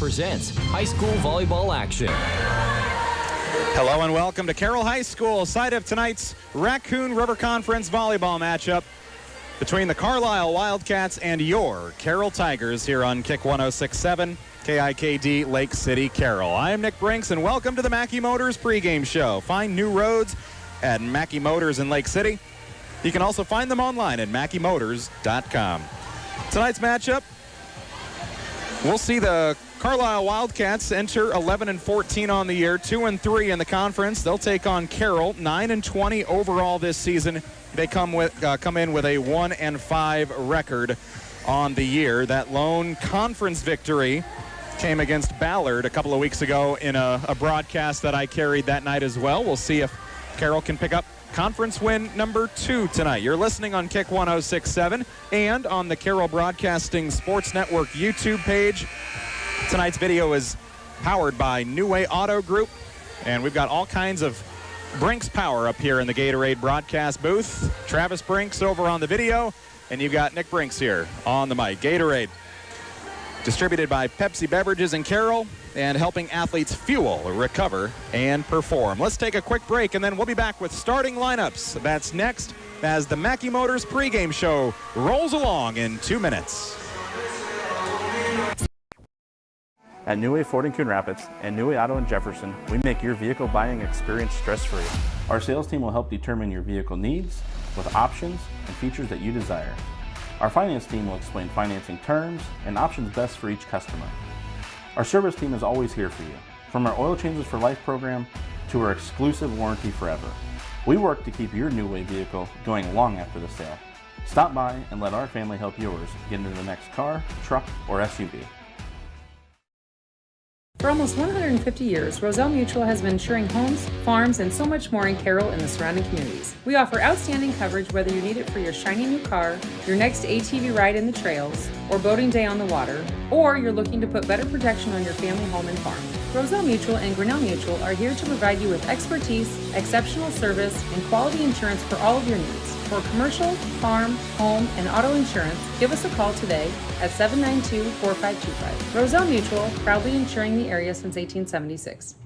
presents high school volleyball action. Hello and welcome to Carroll High School, site of tonight's Raccoon River Conference volleyball matchup between the Carlisle Wildcats and your Carroll Tigers here on Kick 106.7 KIKD Lake City, Carroll. I am Nick Brinks and welcome to the Mackey Motors pregame show. Find new roads at Mackey Motors in Lake City. You can also find them online at mackeymotors.com. Tonight's matchup, we'll see the Carlisle Wildcats enter 11-14 on the year, 2-3 in the conference. They'll take on Carroll, 9-20 overall this season. They come in with a 1-5 record on the year. That lone conference victory came against Ballard a couple of weeks ago in a broadcast that I carried that night as well. We'll see if Carroll can pick up conference win number 2 tonight. You're listening on Kick 106.7 and on the Carroll Broadcasting Sports Network YouTube page. Tonight's video is powered by New Way Auto Group, and we've got all kinds of Brinks power up here in the Gatorade broadcast booth. Travis Brinks over on the video, and you've got Nick Brinks here on the mic. Gatorade, distributed by Pepsi Beverages in Carroll and helping athletes fuel, recover, and perform. Let's take a quick break, and then we'll be back with starting lineups. That's next as the Mackey Motors pregame show rolls along in 2 minutes. At New Way Ford in Coon Rapids and New Way Auto in Jefferson, we make your vehicle buying experience stress-free. Our sales team will help determine your vehicle needs with options and features that you desire. Our finance team will explain financing terms and options best for each customer. Our service team is always here for you, from our Oil Changes for Life program to our exclusive warranty forever. We work to keep your New Way vehicle going long after the sale. Stop by and let our family help yours get into the next car, truck, or SUV. For almost 150 years, Roselle Mutual has been insuring homes, farms, and so much more in Carroll and the surrounding communities. We offer outstanding coverage whether you need it for your shiny new car, your next ATV ride in the trails, or boating day on the water, or you're looking to put better protection on your family home and farm. Roselle Mutual and Grinnell Mutual are here to provide you with expertise, exceptional service, and quality insurance for all of your needs. For commercial, farm, home, and auto insurance, give us a call today at 792-4525. Roselle Mutual, proudly insuring the area since 1876.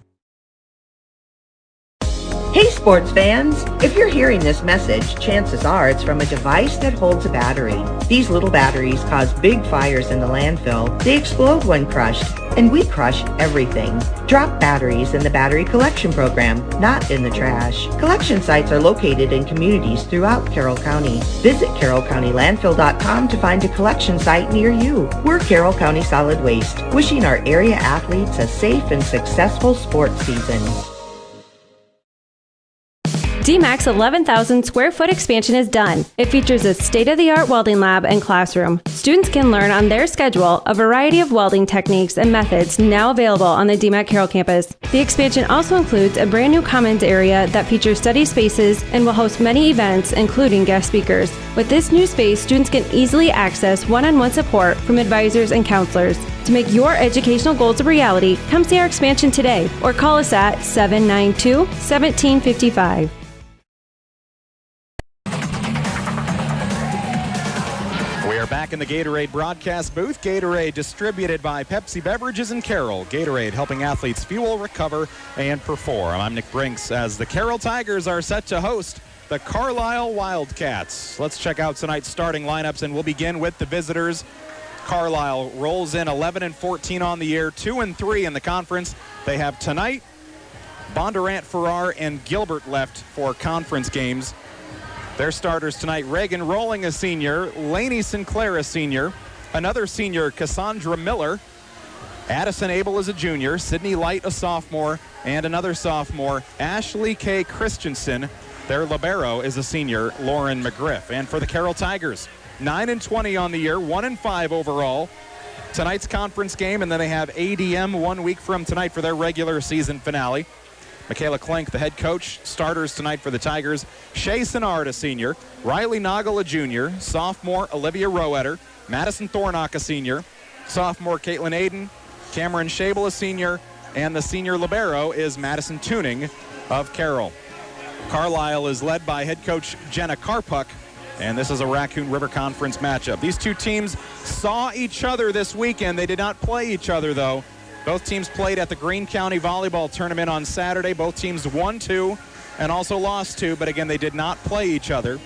Hey sports fans! If you're hearing this message, chances are it's from a device that holds a battery. These little batteries cause big fires in the landfill. They explode when crushed, and we crush everything. Drop batteries in the battery collection program, not in the trash. Collection sites are located in communities throughout Carroll County. Visit carrollcountylandfill.com to find a collection site near you. We're Carroll County Solid Waste, wishing our area athletes a safe and successful sports season. DMAC's 11,000 square foot expansion is done. It features a state-of-the-art welding lab and classroom. Students can learn on their schedule a variety of welding techniques and methods now available on the DMAC Carroll campus. The expansion also includes a brand new commons area that features study spaces and will host many events, including guest speakers. With this new space, students can easily access one-on-one support from advisors and counselors. To make your educational goals a reality, come see our expansion today or call us at 792-1755. Back in the Gatorade broadcast booth. Gatorade distributed by Pepsi Beverages in Carroll. Gatorade helping athletes fuel, recover, and perform. I'm Nick Brinks as the Carroll Tigers are set to host the Carlisle Wildcats. Let's check out tonight's starting lineups, and we'll begin with the visitors. Carlisle rolls in 11-14 on the year, 2-3 in the conference. They have tonight Bondurant, Farrar, and Gilbert left for conference games. Their starters tonight, Reagan Rolling, a senior, Laney Sinclair, a senior, another senior, Cassandra Miller, Addison Abel is a junior, Sydney Light, a sophomore, and another sophomore, Ashley K. Christensen. Their libero is a senior, Lauren McGriff. And for the Carroll Tigers, 9-20 on the year, 1-5 overall. Tonight's conference game, and then they have ADM 1 week from tonight for their regular season finale. Michaela Klenk, the head coach. Starters tonight for the Tigers, Shay Sinard, a senior, Riley Noggle, a junior, sophomore Olivia Roetter, Madison Thornock, a senior, sophomore Caitlin Aiden, Cameron Shable, a senior, and the senior libero is Madison Tuning of Carroll. Carlisle is led by head coach Jenna Karpuk, and this is a Raccoon River Conference matchup. These two teams saw each other this weekend. They did not play each other, though. Both teams played at the Greene County Volleyball Tournament on Saturday. Both teams won 2 and also lost 2, but again, they did not play each other.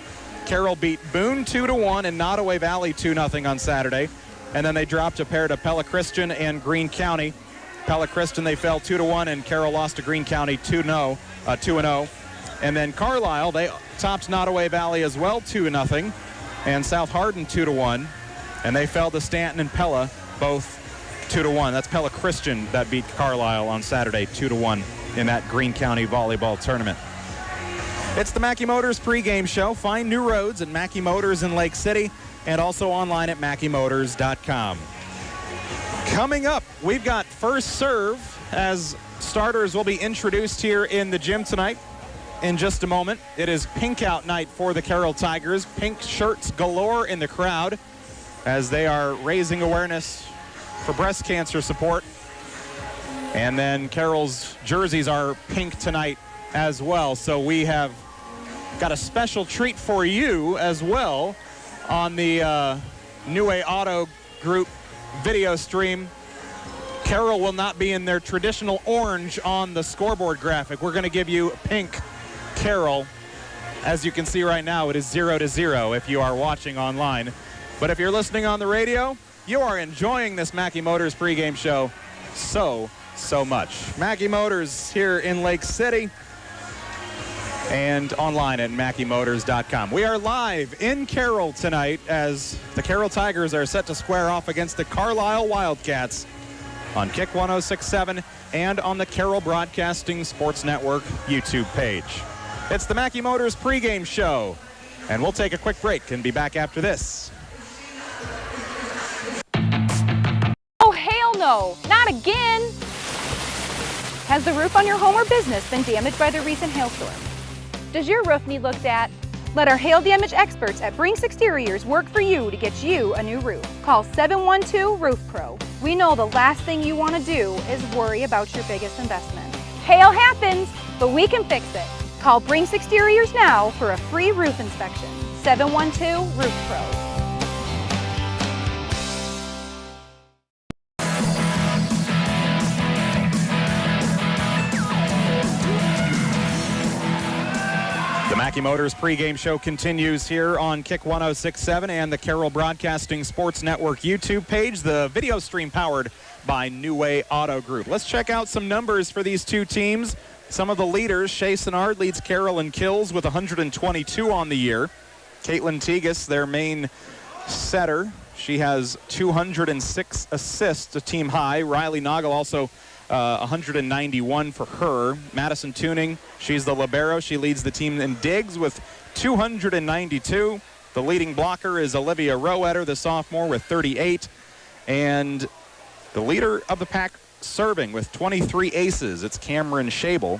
Carroll beat Boone 2-1 and Nottoway Valley 2-0 on Saturday. And then they dropped a pair to Pella Christian and Greene County. Pella Christian, they fell 2-1, and Carroll lost to Greene County 2-0. And then Carlisle, they topped Nottoway Valley as well 2-0, and South Hardin 2-1. And they fell to Stanton and Pella, both 2-1. That's Pella Christian that beat Carlisle on Saturday 2-1 in that Greene County Volleyball Tournament. It's the Mackey Motors pregame show. Find new roads at Mackey Motors in Lake City and also online at MackeyMotors.com. Coming up, we've got first serve as starters will be introduced here in the gym tonight in just a moment. It is pink out night for the Carroll Tigers. Pink shirts galore in the crowd as they are raising awareness for breast cancer support. And then Carroll's jerseys are pink tonight as well. So we have got a special treat for you as well on the New Way Auto Group video stream. Carroll will not be in their traditional orange on the scoreboard graphic. We're going to give you pink Carroll. As you can see right now, it is 0-0 if you are watching online. But if you're listening on the radio, you are enjoying this Mackey Motors pregame show so much. Mackey Motors here in Lake City and online at MackeyMotors.com. We are live in Carroll tonight as the Carroll Tigers are set to square off against the Carlisle Wildcats on Kick 106.7 and on the Carroll Broadcasting Sports Network YouTube page. It's the Mackey Motors pregame show, and we'll take a quick break and be back after this. Oh, hell no, not again! Has the roof on your home or business been damaged by the recent hailstorm? Does your roof need looked at? Let our hail damage experts at Brinks Exteriors work for you to get you a new roof. Call 712 Roof Pro. We know the last thing you want to do is worry about your biggest investment. Hail happens, but we can fix it. Call Brinks Exteriors now for a free roof inspection. 712 Roof Pro. Mackey Motors pregame show continues here on Kick 106.7 and the Carroll Broadcasting Sports Network YouTube page. The video stream powered by New Way Auto Group. Let's check out some numbers for these two teams. Some of the leaders. Shea Sinnard leads Carroll in kills with 122 on the year. Caitlin Tegas, their main setter, she has 206 assists, a team high. Riley Noggle also 191 for her. Madison Tuning, she's the libero. She leads the team in digs with 292. The leading blocker is Olivia Roetter, the sophomore, with 38. And the leader of the pack serving with 23 aces, it's Cameron Schabel.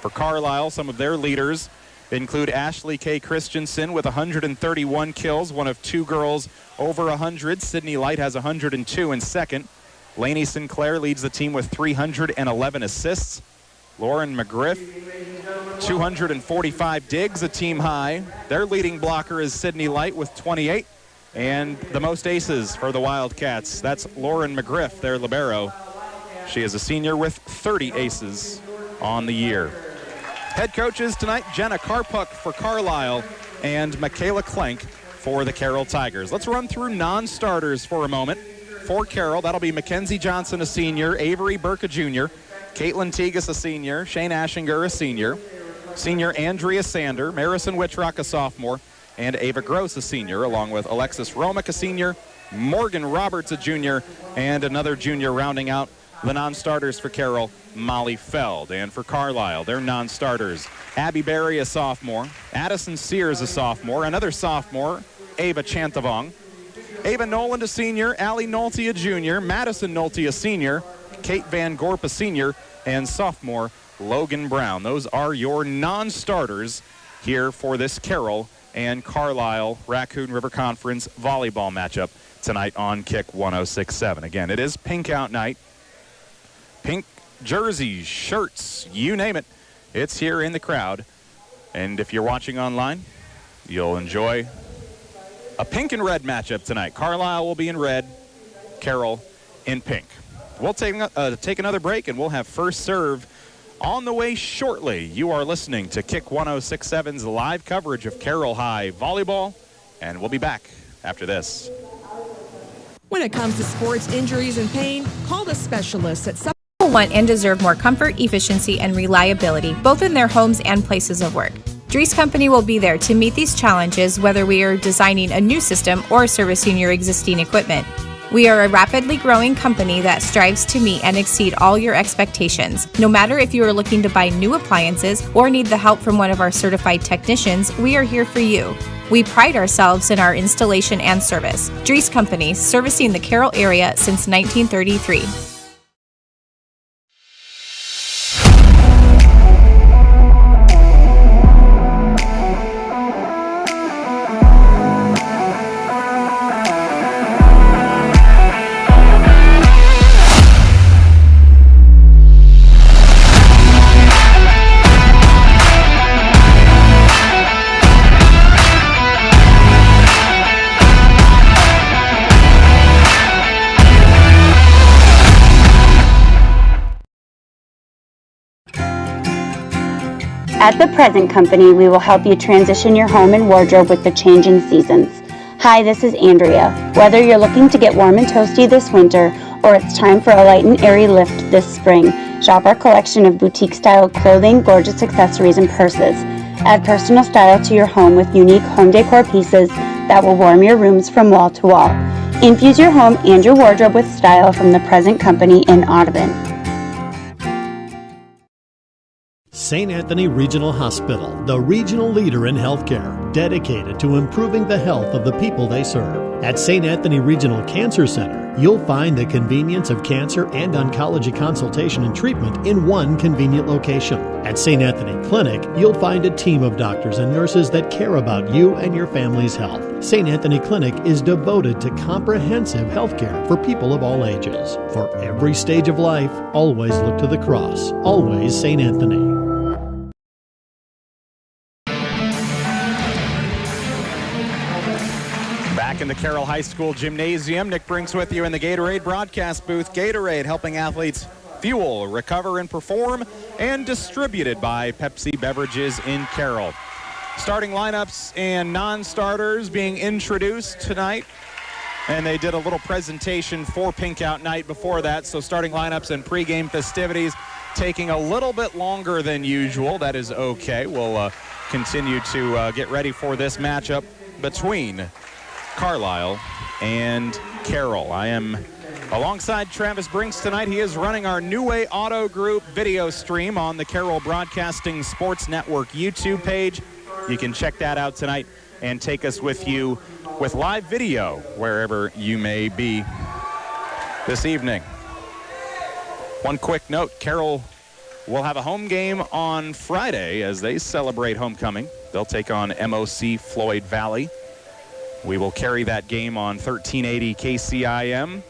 For Carlisle, some of their leaders include Ashley K. Christensen with 131 kills, one of two girls over 100. Sydney Light has 102 in second. Lainey Sinclair leads the team with 311 assists. Lauren McGriff, 245 digs, a team high. Their leading blocker is Sydney Light with 28. And the most aces for the Wildcats, that's Lauren McGriff, their libero. She is a senior with 30 aces on the year. Head coaches tonight, Jenna Karpuk for Carlisle and Michaela Klenk for the Carroll Tigers. Let's run through non-starters for a moment. For Carroll, that'll be Mackenzie Johnson, a senior, Avery Burke, a junior, Caitlin Tegas, a senior, Shane Ashinger, a senior, senior Andrea Sander, Marison Wittrock, a sophomore, and Ava Gross, a senior, along with Alexis Romick, a senior, Morgan Roberts, a junior, and another junior rounding out the non-starters for Carroll, Molly Feld. And for Carlisle, their non-starters, Abby Berry, a sophomore, Addison Sears, a sophomore, another sophomore, Ava Chantavong, Ava Noland, a senior, Allie Nolte, a junior, Madison Nolte, a senior, Kate Van Gorp, a senior, and sophomore Logan Brown. Those are your non-starters here for this Carroll and Carlisle Raccoon River Conference volleyball matchup tonight on Kick 106.7. Again, it is pink out night. Pink jerseys, shirts, you name it. It's here in the crowd. And if you're watching online, you'll enjoy a pink and red matchup tonight. Carlisle will be in red, Carroll in pink. We'll take another break, and we'll have first serve on the way shortly. You are listening to Kick 106.7's live coverage of Carroll High Volleyball, and we'll be back after this. When it comes to sports injuries and pain, call the specialists at People want and deserve more comfort, efficiency, and reliability, both in their homes and places of work. Dries Company will be there to meet these challenges, whether we are designing a new system or servicing your existing equipment. We are a rapidly growing company that strives to meet and exceed all your expectations. No matter if you are looking to buy new appliances or need the help from one of our certified technicians, we are here for you. We pride ourselves in our installation and service. Dries Company, servicing the Carroll area since 1933. At the Present Company, we will help you transition your home and wardrobe with the changing seasons. Hi, this is Andrea. Whether you're looking to get warm and toasty this winter, or it's time for a light and airy lift this spring, shop our collection of boutique-style clothing, gorgeous accessories, and purses. Add personal style to your home with unique home decor pieces that will warm your rooms from wall to wall. Infuse your home and your wardrobe with style from the Present Company in Audubon. St. Anthony Regional Hospital, the regional leader in healthcare, dedicated to improving the health of the people they serve. At St. Anthony Regional Cancer Center, you'll find the convenience of cancer and oncology consultation and treatment in one convenient location. At St. Anthony Clinic, you'll find a team of doctors and nurses that care about you and your family's health. St. Anthony Clinic is devoted to comprehensive healthcare for people of all ages. For every stage of life, always look to the cross. Always St. Anthony. Back in the Carroll High School gymnasium, Nick Brinks with you in the Gatorade broadcast booth. Gatorade helping athletes fuel, recover, and perform, and distributed by Pepsi Beverages in Carroll. Starting lineups and non-starters being introduced tonight, and they did a little presentation for Pink Out Night before that, so starting lineups and pregame festivities taking a little bit longer than usual. That is okay. We'll continue to get ready for this matchup between Carlisle and Carroll. I am alongside Travis Brinks tonight. He is running our New Way Auto Group video stream on the Carroll Broadcasting Sports Network YouTube page. You can check that out tonight and take us with you with live video wherever you may be this evening. One quick note, Carroll will have a home game on Friday as they celebrate homecoming. They'll take on MOC Floyd Valley. We will carry that game on 1380 KCIM,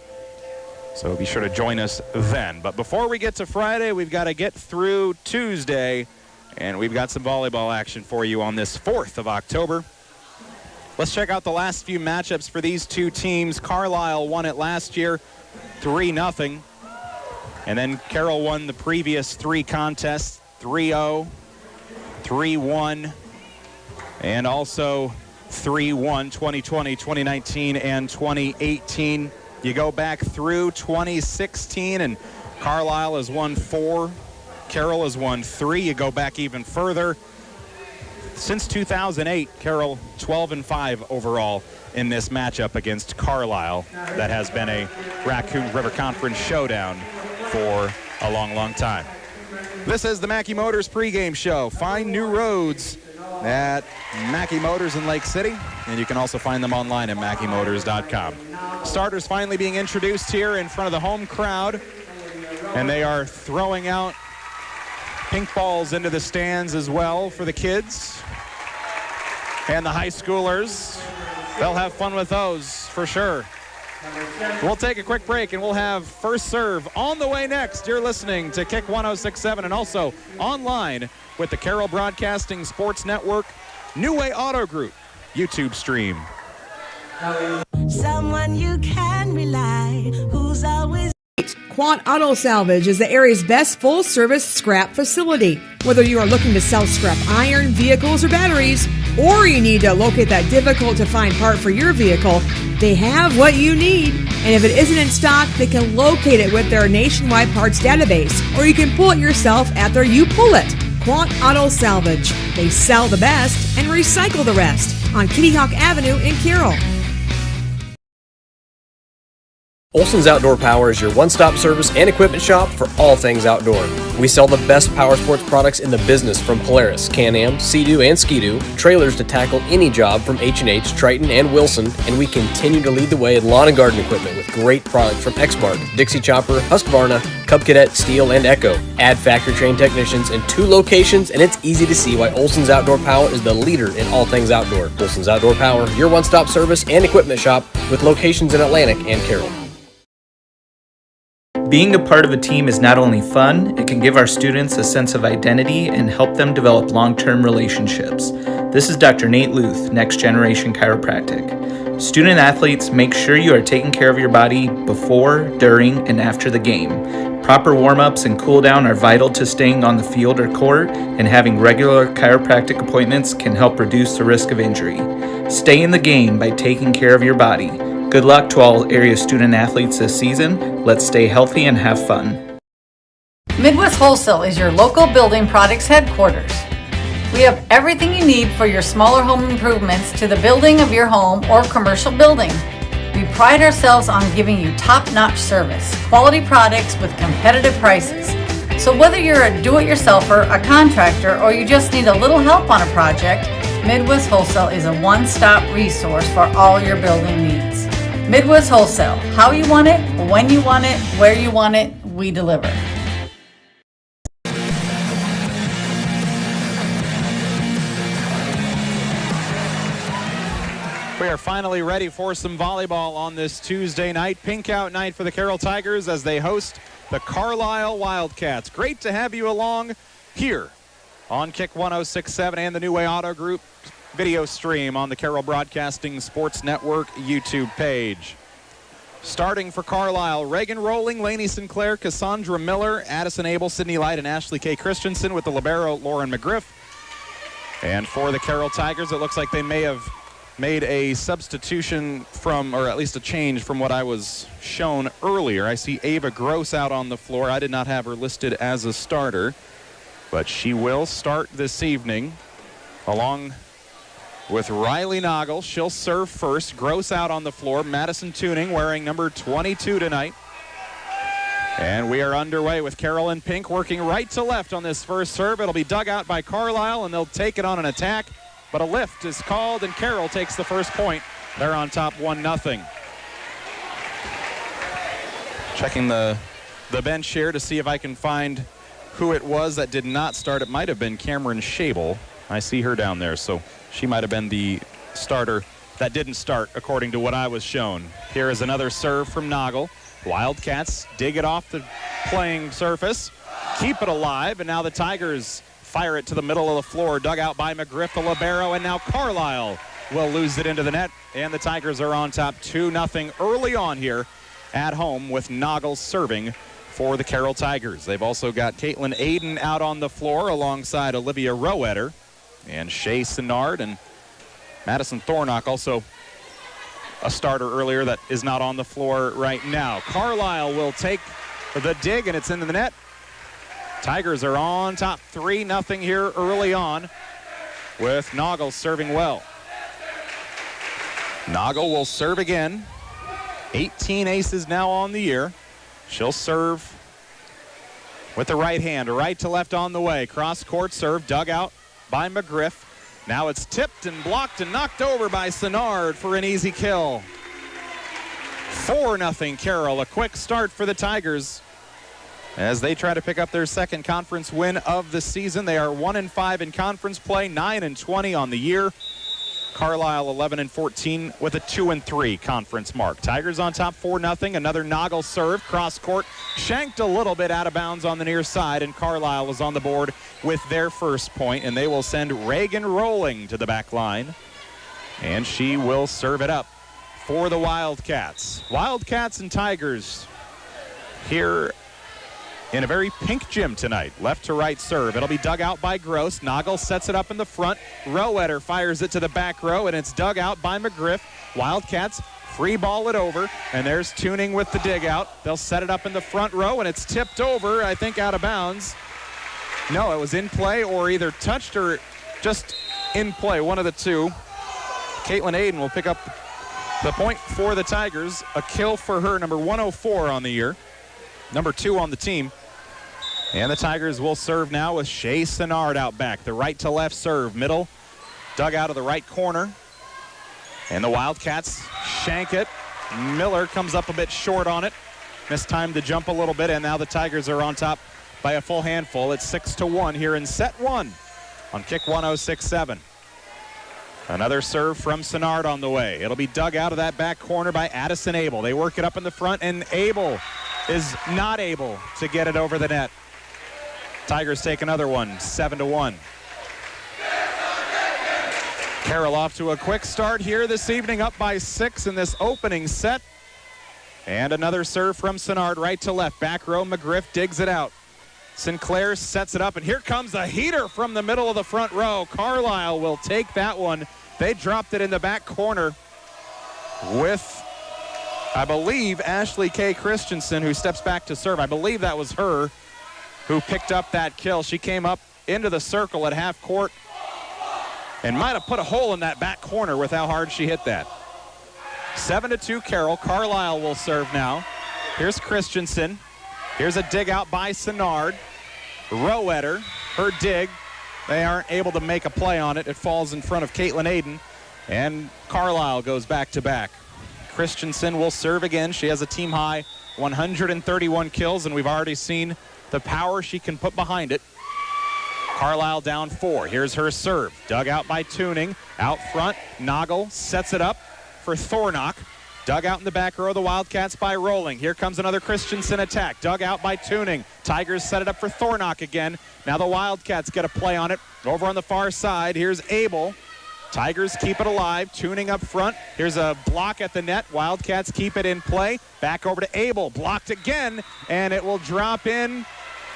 so be sure to join us then. But before we get to Friday, we've got to get through Tuesday, and we've got some volleyball action for you on this 4th of October. Let's check out the last few matchups for these two teams. Carlisle won it last year 3-0, and then Carroll won the previous three contests 3-0, 3-1, and also 3-1, 2020, 2019, and 2018. You go back through 2016, and Carlisle has won 4. Carroll has won 3. You go back even further. Since 2008, Carroll 12-5 overall in this matchup against Carlisle. That has been a Raccoon River Conference showdown for a long, long time. This is the Mackey Motors pregame show. Find new roads at Mackey Motors in Lake City, and you can also find them online at mackeymotors.com. Starters finally being introduced here in front of the home crowd, and they are throwing out pink balls into the stands as well for the kids and the high schoolers. They'll have fun with those for sure. We'll take a quick break, and we'll have first serve on the way next. You're listening to Kick 106.7 and also online with the Carroll Broadcasting Sports Network, New Way Auto Group YouTube stream. Someone you can rely, who's always Quant Auto Salvage is the area's best full-service scrap facility. Whether you are looking to sell scrap iron, vehicles, or batteries, or you need to locate that difficult-to-find part for your vehicle, they have what you need. And if it isn't in stock, they can locate it with their nationwide parts database, or you can pull it yourself at their You Pull It. Quant Auto Salvage. They sell the best and recycle the rest on Kitty Hawk Avenue in Carroll. Olson's Outdoor Power is your one-stop service and equipment shop for all things outdoor. We sell the best power sports products in the business, from Polaris, Can-Am, Sea-Doo, and Ski-Doo, trailers to tackle any job from H&H, Triton, and Wilson, and we continue to lead the way in lawn and garden equipment with great products from Exmark, Dixie Chopper, Husqvarna, Cub Cadet, Steel, and Echo. Add factory-trained technicians in 2 locations, and it's easy to see why Olson's Outdoor Power is the leader in all things outdoor. Olson's Outdoor Power, your one-stop service and equipment shop with locations in Atlantic and Carroll. Being a part of a team is not only fun, it can give our students a sense of identity and help them develop long-term relationships. This is Dr. Nate Luth, Next Generation Chiropractic. Student athletes, make sure you are taking care of your body before, during, and after the game. Proper warm-ups and cool-down are vital to staying on the field or court, and having regular chiropractic appointments can help reduce the risk of injury. Stay in the game by taking care of your body. Good luck to all area student athletes this season. Let's stay healthy and have fun. Midwest Wholesale is your local building products headquarters. We have everything you need for your smaller home improvements to the building of your home or commercial building. We pride ourselves on giving you top-notch service, quality products with competitive prices. So whether you're a do-it-yourselfer, a contractor, or you just need a little help on a project, Midwest Wholesale is a one-stop resource for all your building needs. Midwest Wholesale. How you want it, when you want it, where you want it, we deliver. We are finally ready for some volleyball on this Tuesday night. Pink out night for the Carroll Tigers as they host the Carlisle Wildcats. Great to have you along here on Kick 106.7 and the New Way Auto Group video stream on the Carroll Broadcasting Sports Network YouTube page. Starting for Carlisle, Reagan Rowling, Lainey Sinclair, Cassandra Miller, Addison Abel, Sydney Light, and Ashley K. Christensen with the libero Lauren McGriff. And for the Carroll Tigers, it looks like they may have made a substitution from, or at least a change from what I was shown earlier. I see Ava Gross out on the floor. I did not have her listed as a starter, but she will start this evening along with Riley Noggle. She'll serve first. Gross out on the floor. Madison Tuning wearing number 22 tonight. And we are underway with Carroll in pink working right to left on this first serve. It'll be dug out by Carlisle, and they'll take it on an attack. But a lift is called, and Carroll takes the first point. They're on top 1-0. Checking the bench here to see if I can find who it was that did not start. It might have been Cameron Schabel. I see her down there, so she might have been the starter that didn't start, according to what I was shown. Here is another serve from Noggle. Wildcats dig it off the playing surface, keep it alive, and now the Tigers fire it to the middle of the floor, dug out by McGriff, the libero, and now Carlisle will lose it into the net, and the Tigers are on top 2-0 early on here at home with Noggle serving for the Carroll Tigers. They've also got Caitlin Aiden out on the floor alongside Olivia Roetter and Shay Sinard, and Madison Thornock also a starter earlier that is not on the floor right now. Carlisle will take the dig, and it's into the net. Tigers are on top 3-0 here early on with Noggle serving well. Noggle will serve again. 18 aces now on the year. She'll serve with the right hand, right to left on the way. Cross court serve, dug out by McGriff. Now it's tipped and blocked and knocked over by Sinard for an easy kill. 4-0 Carroll. A quick start for the Tigers as they try to pick up their second conference win of the season. They are 1-5 in conference play, 9-20 on the year. Carlisle 11-14 with a 2-3 conference mark. Tigers on top 4-0. Another Noggle serve, cross court, shanked a little bit out of bounds on the near side, and Carlisle is on the board with their first point, and they will send Reagan Rowling to the back line, and she will serve it up for the Wildcats. Wildcats and Tigers here in a very pink gym tonight. Left to right serve. It'll be dug out by Gross. Noggle sets it up in the front. Rowetter fires it to the back row, and it's dug out by McGriff. Wildcats free ball it over, and there's Tuning with the dig out. They'll set it up in the front row, and it's tipped over, I think out of bounds. No, it was in play or either touched or just in play, one of the two. Caitlin Aiden will pick up the point for the Tigers. A kill for her, number 104 on the year, number 2 on the team. And the Tigers will serve now with Shea Sinnard out back. The right to left serve, middle, dug out of the right corner. And the Wildcats shank it. Miller comes up a bit short on it. Missed time to jump a little bit, and now the Tigers are on top by a full handful. It's 6-1 here in set 1 on kick 106.7. Another serve from Sinnard on the way. It'll be dug out of that back corner by Addison Abel. They work it up in the front, and Abel is not able to get it over the net. Tigers take another one, 7-1. Carroll off to a quick start here this evening, up by 6 in this opening set. And another serve from Sinnard, right to left. Back row, McGriff digs it out. Sinclair sets it up, and here comes a heater from the middle of the front row. Carlisle will take that one. They dropped it in the back corner with, I believe, Ashley K. Christensen, who steps back to serve. I believe that was her who picked up that kill. She came up into the circle at half court and might have put a hole in that back corner with how hard she hit that. 7-2 Carroll. Carlisle will serve now. Here's Christensen. Here's a dig out by Sinnard. Rowetter, her dig. They aren't able to make a play on it. It falls in front of Caitlin Aiden, and Carlisle goes back to back. Christensen will serve again. She has a team high 131 kills, and we've already seen the power she can put behind it. Carlisle down 4. Here's her serve. Dug out by Tuning. Out front, Noggle sets it up for Thornock. Dug out in the back row, the Wildcats by Rolling. Here comes another Christensen attack. Dug out by Tuning. Tigers set it up for Thornock again. Now the Wildcats get a play on it. Over on the far side, here's Abel. Tigers keep it alive. Tuning up front. Here's a block at the net. Wildcats keep it in play. Back over to Abel. Blocked again, and it will drop in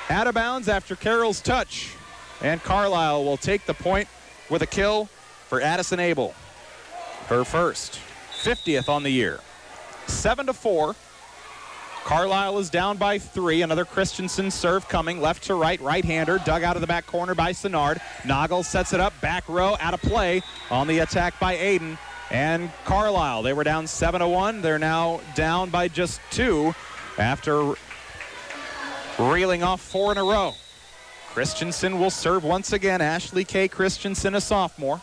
out of bounds after Carroll's touch. And Carlisle will take the point with a kill for Addison Abel. Her first, 50th on the year. 7-4. Carlisle is down by 3. Another Christensen serve coming, left to right, right-hander, dug out of the back corner by Sinnard. Noggle sets it up, back row, out of play on the attack by Aiden. And Carlisle, they were down 7-1. They're now down by just 2 after reeling off 4 in a row. Christensen will serve once again. Ashley K. Christensen, a sophomore.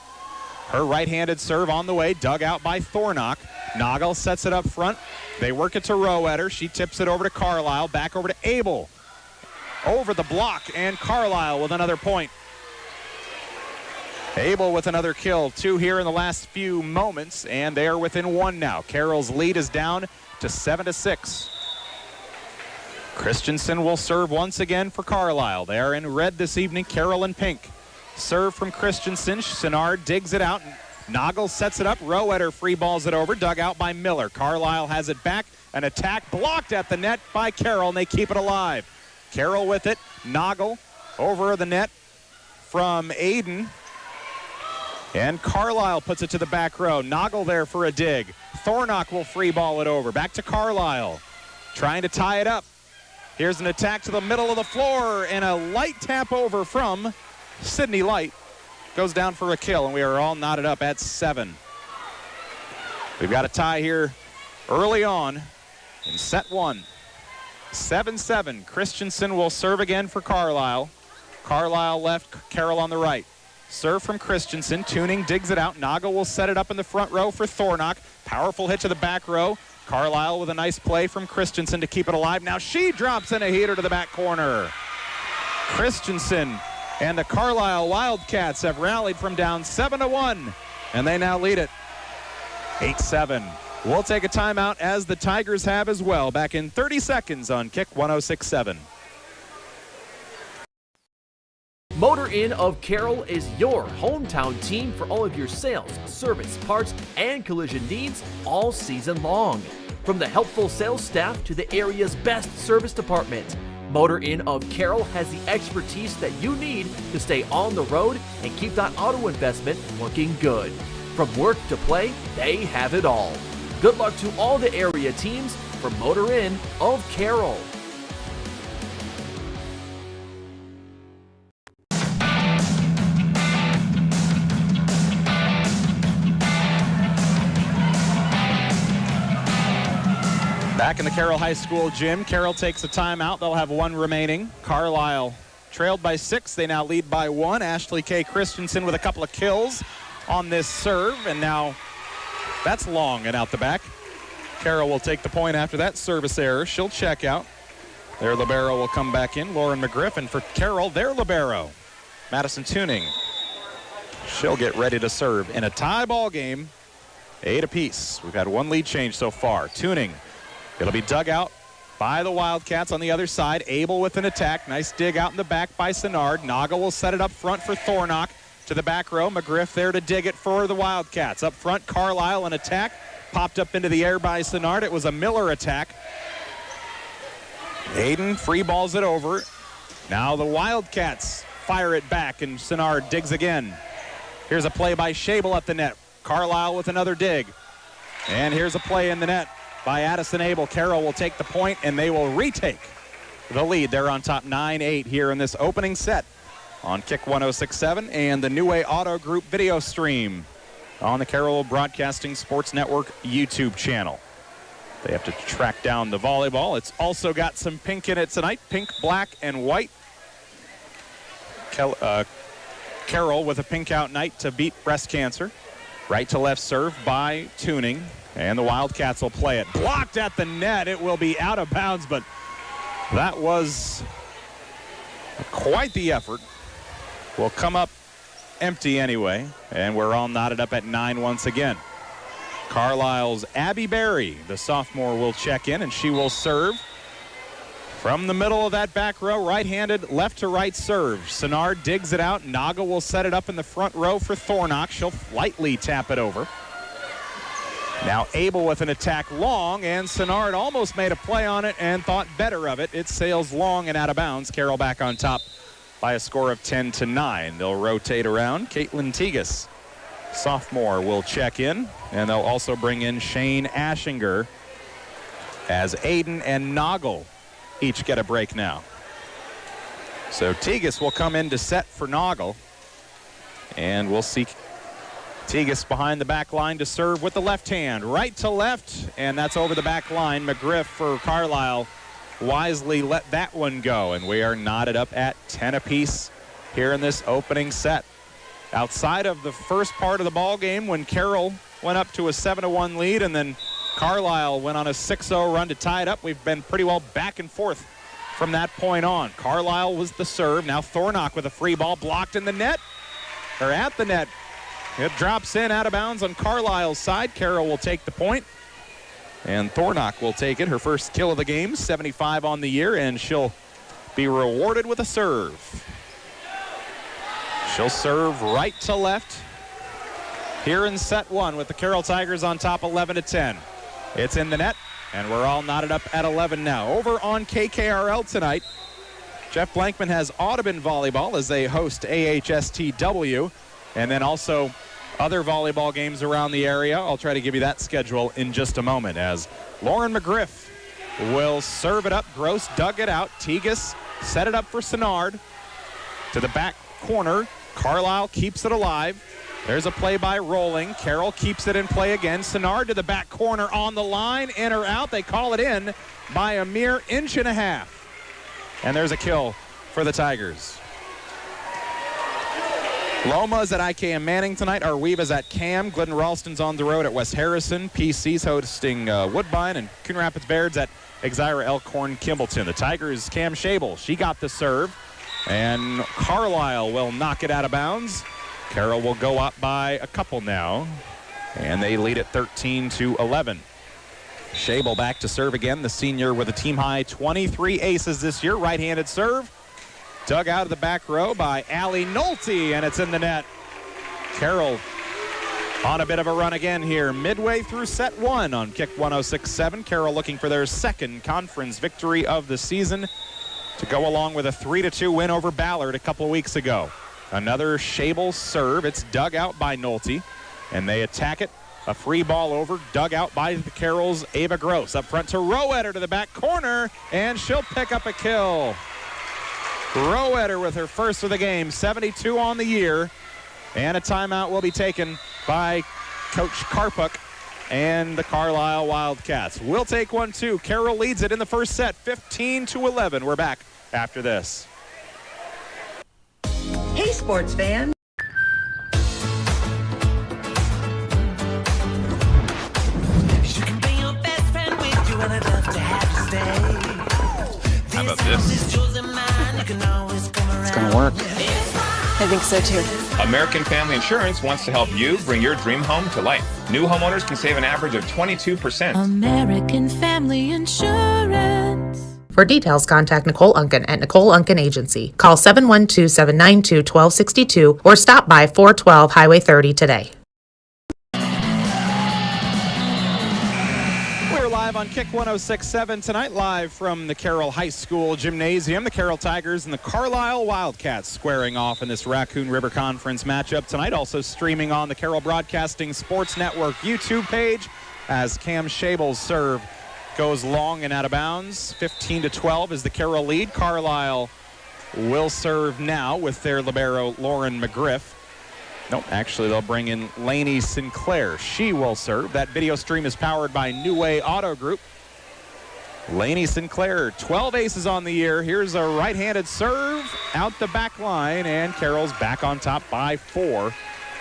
Her right-handed serve on the way, dug out by Thornock. Noggle sets it up front. They work it to Rowetter. She tips it over to Carlisle. Back over to Abel. Over the block, and Carlisle with another point. Abel with another kill. 2 here in the last few moments, and they are within 1 now. Carroll's lead is down to 7-6. Christensen will serve once again for Carlisle. They are in red this evening, Carroll in pink. Serve from Christensen. Sinnard digs it out. Noggle sets it up. Rowetter free balls it over. Dug out by Miller. Carlisle has it back. An attack blocked at the net by Carroll, and they keep it alive. Carroll with it. Noggle over the net from Aiden. And Carlisle puts it to the back row. Noggle there for a dig. Thornock will free ball it over. Back to Carlisle. Trying to tie it up. Here's an attack to the middle of the floor, and a light tap over from Sydney Light. Goes down for a kill, and we are all knotted up at 7. We've got a tie here early on in set 1. 7-7. Christensen will serve again for Carlisle. Carlisle left, Carroll on the right. Serve from Christensen. Tuning digs it out. Noggle will set it up in the front row for Thornock. Powerful hit to the back row. Carlisle with a nice play from Christensen to keep it alive. Now she drops in a heater to the back corner. Christensen and the Carlisle Wildcats have rallied from down 7-1, and they now lead it 8-7. We'll take a timeout, as the Tigers have as well. Back in 30 seconds on Kick 106.7. Motor Inn of Carroll is your hometown team for all of your sales, service, parts, and collision needs all season long. From the helpful sales staff to the area's best service department, Motor Inn of Carroll has the expertise that you need to stay on the road and keep that auto investment looking good. From work to play, they have it all. Good luck to all the area teams from Motor Inn of Carroll. Back in the Carroll High School gym, Carroll takes a timeout. They'll have one remaining. Carlisle trailed by 6. They now lead by 1. Ashley K. Christensen with a couple of kills on this serve, and now that's long and out the back. Carroll will take the point after that service error. She'll check out. Their libero will come back in, Lauren McGriff, and for Carroll, their libero, Madison Tuning. She'll get ready to serve in a tie ball game, 8 apiece. We've had one lead change so far. Tuning. It'll be dug out by the Wildcats on the other side. Abel with an attack. Nice dig out in the back by Sinnard. Naga will set it up front for Thornock to the back row. McGriff there to dig it for the Wildcats. Up front, Carlisle an attack. Popped up into the air by Sinnard. It was a Miller attack. Hayden free balls it over. Now the Wildcats fire it back, and Sinnard digs again. Here's a play by Schabel at the net. Carlisle with another dig. And here's a play in the net by Addison Abel. Carroll will take the point, and they will retake the lead. They're on top 9-8 here in this opening set on Kick 106.7 and the New Way Auto Group video stream on the Carroll Broadcasting Sports Network YouTube channel. They have to track down the volleyball. It's also got some pink in it tonight, pink, black, and white. Carroll with a pink out night to beat breast cancer. Right to left serve by Tuning. And the Wildcats will play it. Blocked at the net. It will be out of bounds, but that was quite the effort. Will come up empty anyway, and we're all knotted up at 9 once again. Carlisle's Abby Berry, the sophomore, will check in, and she will serve from the middle of that back row, right-handed, left-to-right serve. Sinnard digs it out. Naga will set it up in the front row for Thornock. She'll lightly tap it over. Now Abel with an attack long, and Sinnard almost made a play on it and thought better of it. It sails long and out of bounds. Carroll back on top by a score of 10-9. They'll rotate around. Caitlin Tegas, sophomore, will check in, and they'll also bring in Shane Ashinger as Aiden and Noggle each get a break now. So Tegas will come in to set for Noggle, and we'll see Tegas behind the back line to serve with the left hand. Right to left, and that's over the back line. McGriff for Carlisle wisely let that one go, and we are knotted up at 10 apiece here in this opening set. Outside of the first part of the ball game when Carroll went up to a 7-1 lead and then Carlisle went on a 6-0 run to tie it up, we've been pretty well back and forth from that point on. Carlisle was the serve. Now Thornock with a free ball blocked in the net, or at the net. It drops in out of bounds on Carlisle's side. Carroll will take the point, and Thornock will take it. Her first kill of the game, 75 on the year, and she'll be rewarded with a serve. She'll serve right to left here in set 1 with the Carroll Tigers on top 11-10. It's in the net, and we're all knotted up at 11 now. Over on KKRL tonight, Jeff Blankman has Audubon Volleyball as they host AHSTW, and then also other volleyball games around the area. I'll try to give you that schedule in just a moment as Lauren McGriff will serve it up. Gross dug it out. Tegas set it up for Sinnard to the back corner. Carlisle keeps it alive. There's a play by Rolling. Carroll keeps it in play again. Sinnard to the back corner on the line. In or out. They call it in by a mere inch and a half. And there's a kill for the Tigers. Loma's at IKM Manning tonight. Arweva's at Cam. Glidden Ralston's on the road at West Harrison. PC's hosting Woodbine. And Coon Rapids Baird's at Exira Elkhorn Kimballton. The Tigers' Cam Schabel. She got the serve. And Carlisle will knock it out of bounds. Carroll will go up by a couple now. And they lead at 13-11. Schabel back to serve again. The senior with a team-high 23 aces this year. Right-handed serve. Dug out of the back row by Allie Nolte, and it's in the net. Carroll On a bit of a run again here, midway through set one on Kick 106.7. Carroll looking for their second conference victory of the season to go along with a 3-2 win over Ballard a couple of weeks ago. Another Shable serve. It's dug out by Nolte, and they attack it. A free ball over, dug out by the Carroll's Ava Gross. Up front to Roeder to the back corner, and she'll pick up a kill. Roeder with her first of the game, 72 on the year, and a timeout will be taken by Coach Karpuk and the Carlisle Wildcats. We'll take one too. Carroll leads it in the first set, 15-11. We're back after this. Hey, sports fans. How about this? It's gonna work. I think so too. American Family Insurance wants to help you bring your dream home to life. New homeowners can save an average of 22%. American Family Insurance. For details, contact Nicole Unken at Nicole Unken Agency. Call 712-792-1262 or stop by 412 Highway 30 today. Live on Kick 106.7 tonight, live from the Carroll High School Gymnasium. The Carroll Tigers and the Carlisle Wildcats squaring off in this Raccoon River Conference matchup tonight. Also streaming on the Carroll Broadcasting Sports Network YouTube page as Cam Shable's serve goes long and out of bounds. 15-12 is the Carroll lead. Carlisle will serve now with their libero Lauren McGriff. Nope, actually they'll bring in Lainey Sinclair. She will serve. That video stream is powered by New Way Auto Group. Lainey Sinclair, 12 aces on the year. Here's a right-handed serve out the back line, and Carroll's back on top by 4.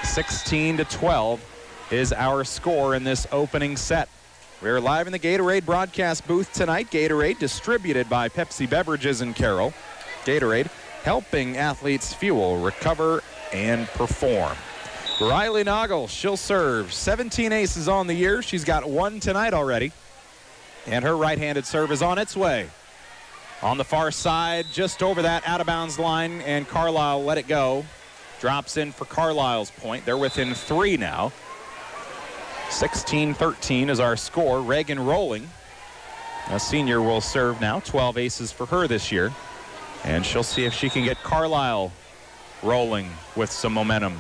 16-12 is our score in this opening set. We're live in the Gatorade broadcast booth tonight. Gatorade distributed by Pepsi Beverages in Carroll. Gatorade helping athletes fuel, recover, and perform. Riley Noggle, she'll serve. 17 aces on the year. She's got one tonight already. And her right-handed serve is on its way. On the far side, just over that out-of-bounds line, and Carlisle let it go. Drops in for Carlisle's point. They're within 3 now. 16-13 is our score. Reagan Rolling, a senior, will serve now. 12 aces for her this year. And she'll see if she can get Carlisle rolling with some momentum.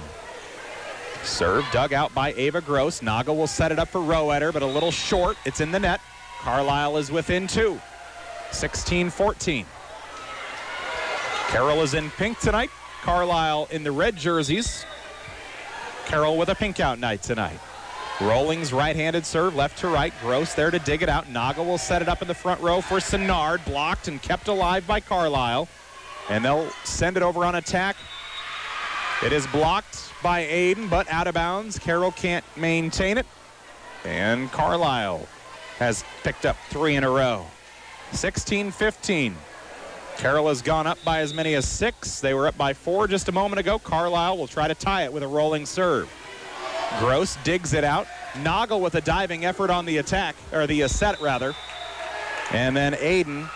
Serve dug out by Ava Gross. Naga will set it up for Roeder, but a little short. It's in the net. Carlisle is within 2. 16-14. Carroll is in pink tonight. Carlisle in the red jerseys. Carroll with a pink out night tonight. Rolling's right-handed serve, left to right. Gross there to dig it out. Naga will set it up in the front row for Sinnard. Blocked and kept alive by Carlisle. And they'll send it over on attack. It is blocked by Aiden, but out of bounds. Carroll can't maintain it. And Carlisle has picked up 3 in a row. 16-15. Carroll has gone up by as many as 6. They were up by 4 just a moment ago. Carlisle will try to tie it with a rolling serve. Gross digs it out. Noggle with a diving effort on the attack, or the set rather. And then Aiden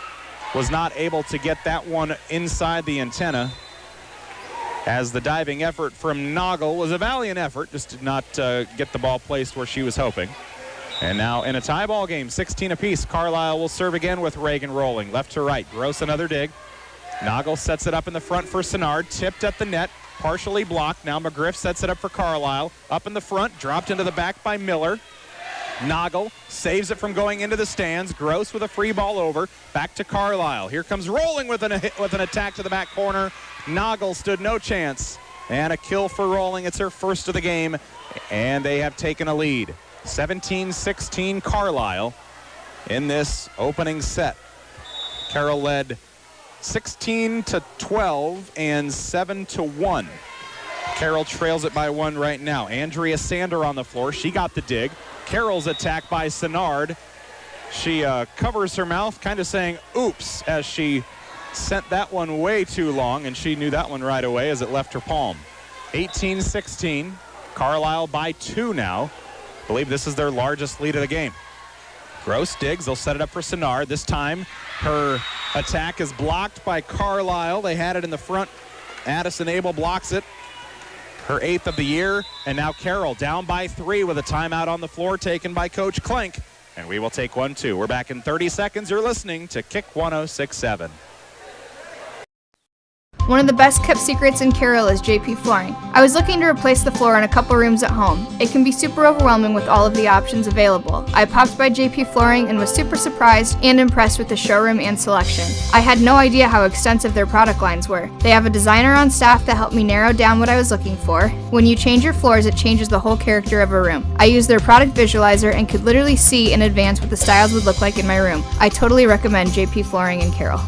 was not able to get that one inside the antenna, as the diving effort from Noggle was a valiant effort, just did not get the ball placed where she was hoping. And now in a tie ball game, 16 apiece, Carlisle will serve again with Reagan rolling. Left to right, Gross another dig. Noggle sets it up in the front for Sinnard, tipped at the net, partially blocked. Now McGriff sets it up for Carlisle. Up in the front, dropped into the back by Miller. Noggle saves it from going into the stands. Gross with a free ball over. Back to Carlisle. Here comes Rolling with an attack to the back corner. Noggle stood no chance. And a kill for Rolling. It's her first of the game. And they have taken a lead. 17-16 Carlisle in this opening set. Carroll led 16-12 and 7-1. Carroll trails it by 1 right now. Andrea Sander on the floor. She got the dig. Carroll's attack by Sinnard. She covers her mouth, kind of saying, oops, as she sent that one way too long, and she knew that one right away as it left her palm. 18-16. Carlisle by 2 now. I believe this is their largest lead of the game. Gross digs. They'll set it up for Sinnard. This time, her attack is blocked by Carlisle. They had it in the front. Addison Abel blocks it. her 8th of the year. And now Carroll down by 3 with a timeout on the floor taken by Coach Klink. And we will take 1-2. We're back in 30 seconds. You're listening to Kick 106.7. One of the best kept secrets in Carroll is JP Flooring. I was looking to replace the floor in a couple rooms at home. It can be super overwhelming with all of the options available. I popped by JP Flooring and was super surprised and impressed with the showroom and selection. I had no idea how extensive their product lines were. They have a designer on staff that helped me narrow down what I was looking for. When you change your floors, it changes the whole character of a room. I used their product visualizer and could literally see in advance what the styles would look like in my room. I totally recommend JP Flooring in Carroll.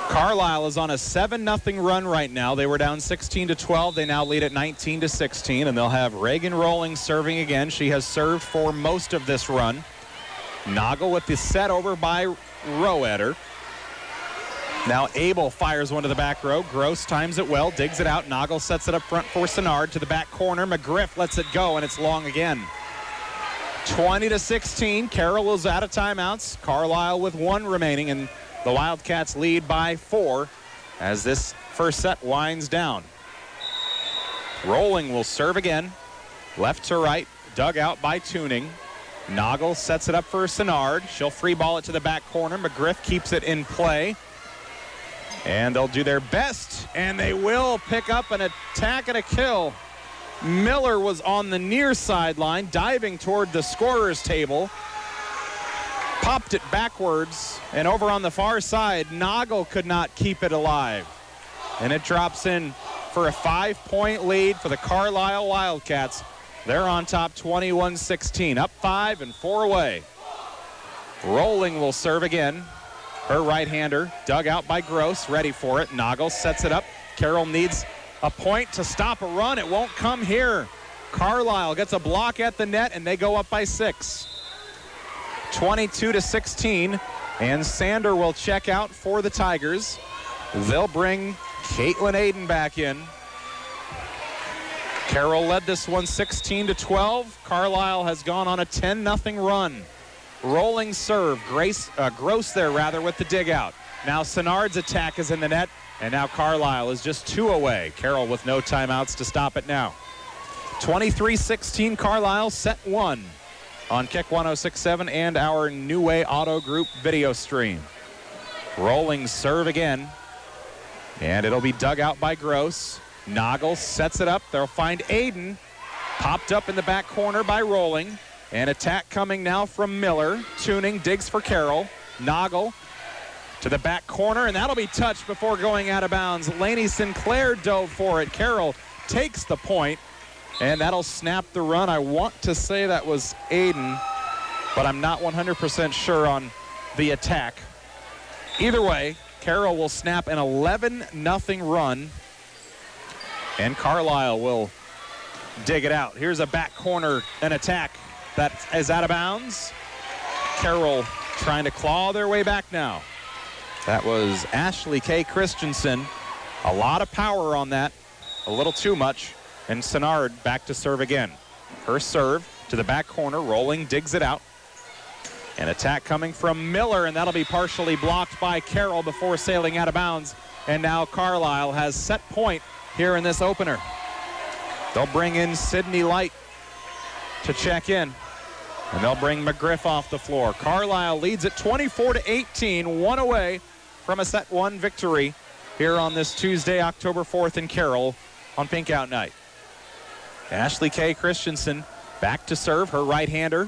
Carlisle is on a 7-0 run right now. They were down 16-12. They now lead at 19-16, and they'll have Reagan Rolling serving again. She has served for most of this run. Noggle with the set over by Roeder. Now Abel fires one to the back row. Gross times it well, digs it out. Noggle sets it up front for Sinnard to the back corner. McGriff lets it go, and it's long again. 20-16. Carroll is out of timeouts. Carlisle with 1 remaining, and the Wildcats lead by 4 as this first set winds down. Rolling will serve again. Left to right, dug out by Tuning. Noggle sets it up for Sinnard. She'll free ball it to the back corner. McGriff keeps it in play. And they'll do their best, and they will pick up an attack and a kill. Miller was on the near sideline, diving toward the scorer's table. Popped it backwards, and over on the far side, Noggle could not keep it alive. And it drops in for a 5-point lead for the Carlisle Wildcats. They're on top 21-16, up 5 and 4 away. Rolling will serve again. Her right-hander dug out by Gross, ready for it. Noggle sets it up. Carroll needs a point to stop a run. It won't come here. Carlisle gets a block at the net, and they go up by 6. 22-16, and Sander will check out for the Tigers. They'll bring Caitlin Aiden back in. Carroll led this one 16-12. Carlisle has gone on a 10-0 run. Rolling serve, Gross there rather with the dig out. Now Sinnard's attack is in the net, and now Carlisle is just 2 away. Carroll with no timeouts to stop it now. 23-16 Carlisle, set 1 on Kick 106.7 and our New Way Auto Group video stream. Rolling serve again, and it'll be dug out by Gross. Noggle sets it up. They'll find Aiden. Popped up in the back corner by Rolling. An attack coming now from Miller. Tuning, digs for Carroll. Noggle to the back corner, and that'll be touched before going out of bounds. Lainey Sinclair dove for it. Carroll takes the point, and that'll snap the run. I want to say that was Aiden, but I'm not 100% sure on the attack. Either way, Carroll will snap an 11-0 run, and Carlisle will dig it out. Here's a back corner, an attack that is out of bounds. Carroll trying to claw their way back now. That was Ashley K. Christensen. A lot of power on that, a little too much. And Sinnard back to serve again. Her serve to the back corner. Rolling digs it out. An attack coming from Miller, and that'll be partially blocked by Carroll before sailing out of bounds. And now Carlisle has set point here in this opener. They'll bring in Sydney Light to check in. And they'll bring McGriff off the floor. Carlisle leads at 24-18, 1 away from a set 1 victory here on this Tuesday, October 4th in Carroll on Pink Out Night. Ashley K. Christensen back to serve, her right-hander.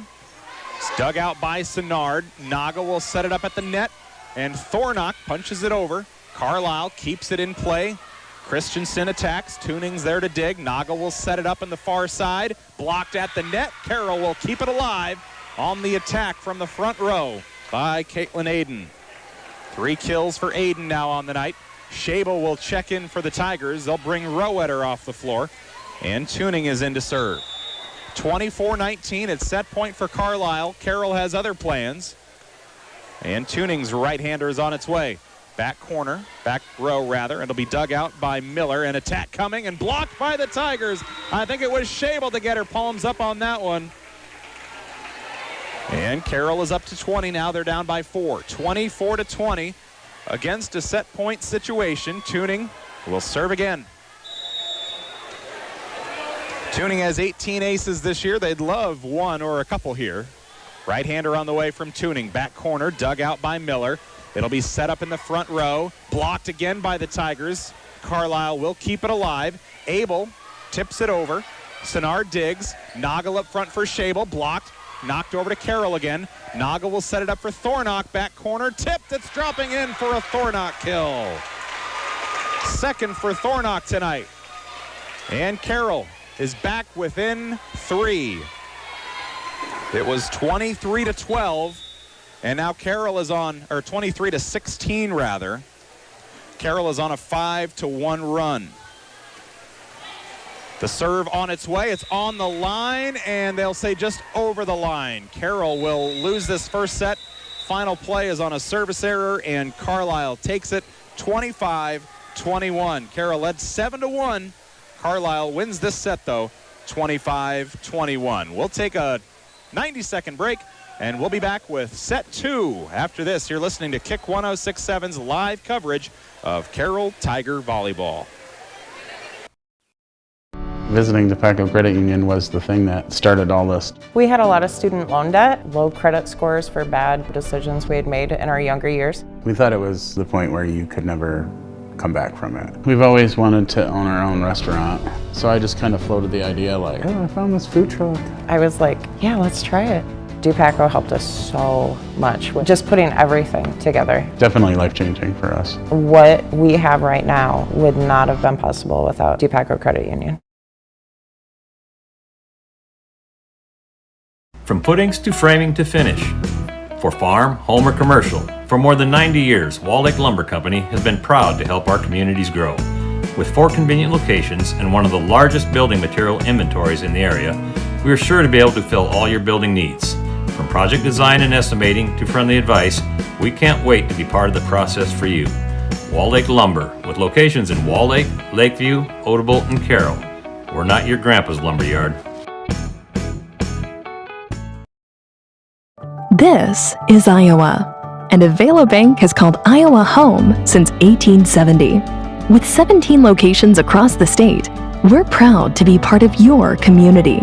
It's dug out by Sinnard. Naga will set it up at the net, and Thornock punches it over. Carlisle keeps it in play. Christensen attacks. Tuning's there to dig. Naga will set it up in the far side. Blocked at the net. Carroll will keep it alive on the attack from the front row by Caitlin Aiden. 3 kills for Aiden now on the night. Shable will check in for the Tigers. They'll bring Roeder off the floor. And Tuning is in to serve. 24-19, it's set point for Carlisle. Carroll has other plans. And Tuning's right-hander is on its way. back row rather. It'll be dug out by Miller. An attack coming and blocked by the Tigers. I think it was Shable to get her palms up on that one. And Carroll is up to 20 now. They're down by 4. 24-20 against a set point situation. Tuning will serve again. Tuning has 18 aces this year. They'd love one or a couple here. Right-hander on the way from Tuning. Back corner, dug out by Miller. It'll be set up in the front row. Blocked again by the Tigers. Carlisle will keep it alive. Abel tips it over. Sinnard digs. Noggle up front for Shable. Blocked. Knocked over to Carroll again. Noggle will set it up for Thornock. Back corner. Tipped. It's dropping in for a Thornock kill. Second for Thornock tonight. And Carroll is back within 3. It was 23-12, and now Carroll is on, or 23-16 rather. Carroll is on a 5-1 run. The serve on its way. It's on the line, and they'll say just over the line. Carroll will lose this first set. Final play is on a service error, and Carlisle takes it 25-21. Carroll led 7-1. Carlisle wins this set, though, 25-21. We'll take a 90-second break, and we'll be back with set 2 after this. You're listening to Kick 106.7's live coverage of Carroll Tiger Volleyball. Visiting DePaco Credit Union was the thing that started all this. We had a lot of student loan debt, low credit scores for bad decisions we had made in our younger years. We thought it was the point where you could never come back from it. We've always wanted to own our own restaurant, so I just kind of floated the idea like, oh, I found this food truck. I was like, yeah, let's try it. DePaco helped us so much with just putting everything together. Definitely life-changing for us. What we have right now would not have been possible without DePaco Credit Union. From footings to framing to finish. For farm, home, or commercial, for more than 90 years, Wall Lake Lumber Company has been proud to help our communities grow. With 4 convenient locations and one of the largest building material inventories in the area, we are sure to be able to fill all your building needs. From project design and estimating to friendly advice, we can't wait to be part of the process for you. Wall Lake Lumber, with locations in Wall Lake, Lakeview, Odebolt, and Carroll. We're not your grandpa's lumberyard. This is Iowa, and Avelo Bank has called Iowa home since 1870. With 17 locations across the state, we're proud to be part of your community.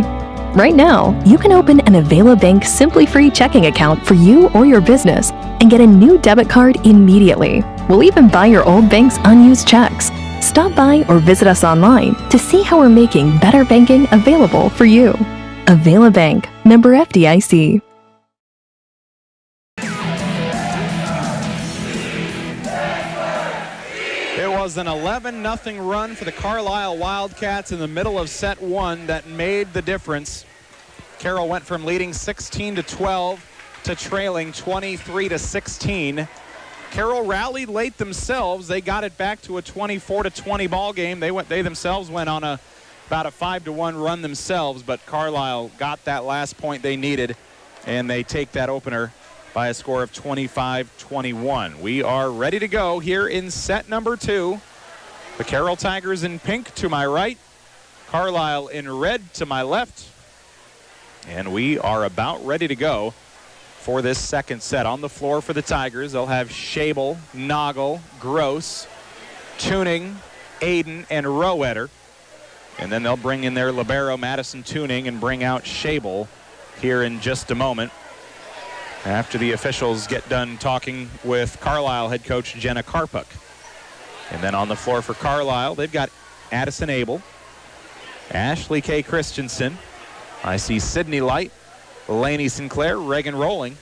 Right now, you can open an Avelo Bank Simply Free checking account for you or your business and get a new debit card immediately. We'll even buy your old bank's unused checks. Stop by or visit us online to see how we're making better banking available for you. Avelo Bank, member FDIC. It was an 11-0 run for the Carlisle Wildcats in the middle of set 1 that made the difference. Carroll went from leading 16-12 to trailing 23-16. Carroll rallied late themselves. They got it back to a 24-20 ball game. They themselves went on about a 5-1 run themselves, but Carlisle got that last point they needed, and they take that opener by a score of 25-21. We are ready to go here in set number 2. The Carroll Tigers in pink to my right, Carlisle in red to my left, and we are about ready to go for this second set. On the floor for the Tigers, they'll have Shable, Noggle, Gross, Tuning, Aiden, and Rowetter. And then they'll bring in their libero, Madison Tuning, and bring out Shable here in just a moment, after the officials get done talking with Carlisle head coach Jenna Karpuk. And then on the floor for Carlisle, they've got Addison Abel, Ashley K. Christensen. I see Sydney Light, Lainey Sinclair, Reagan Rolling,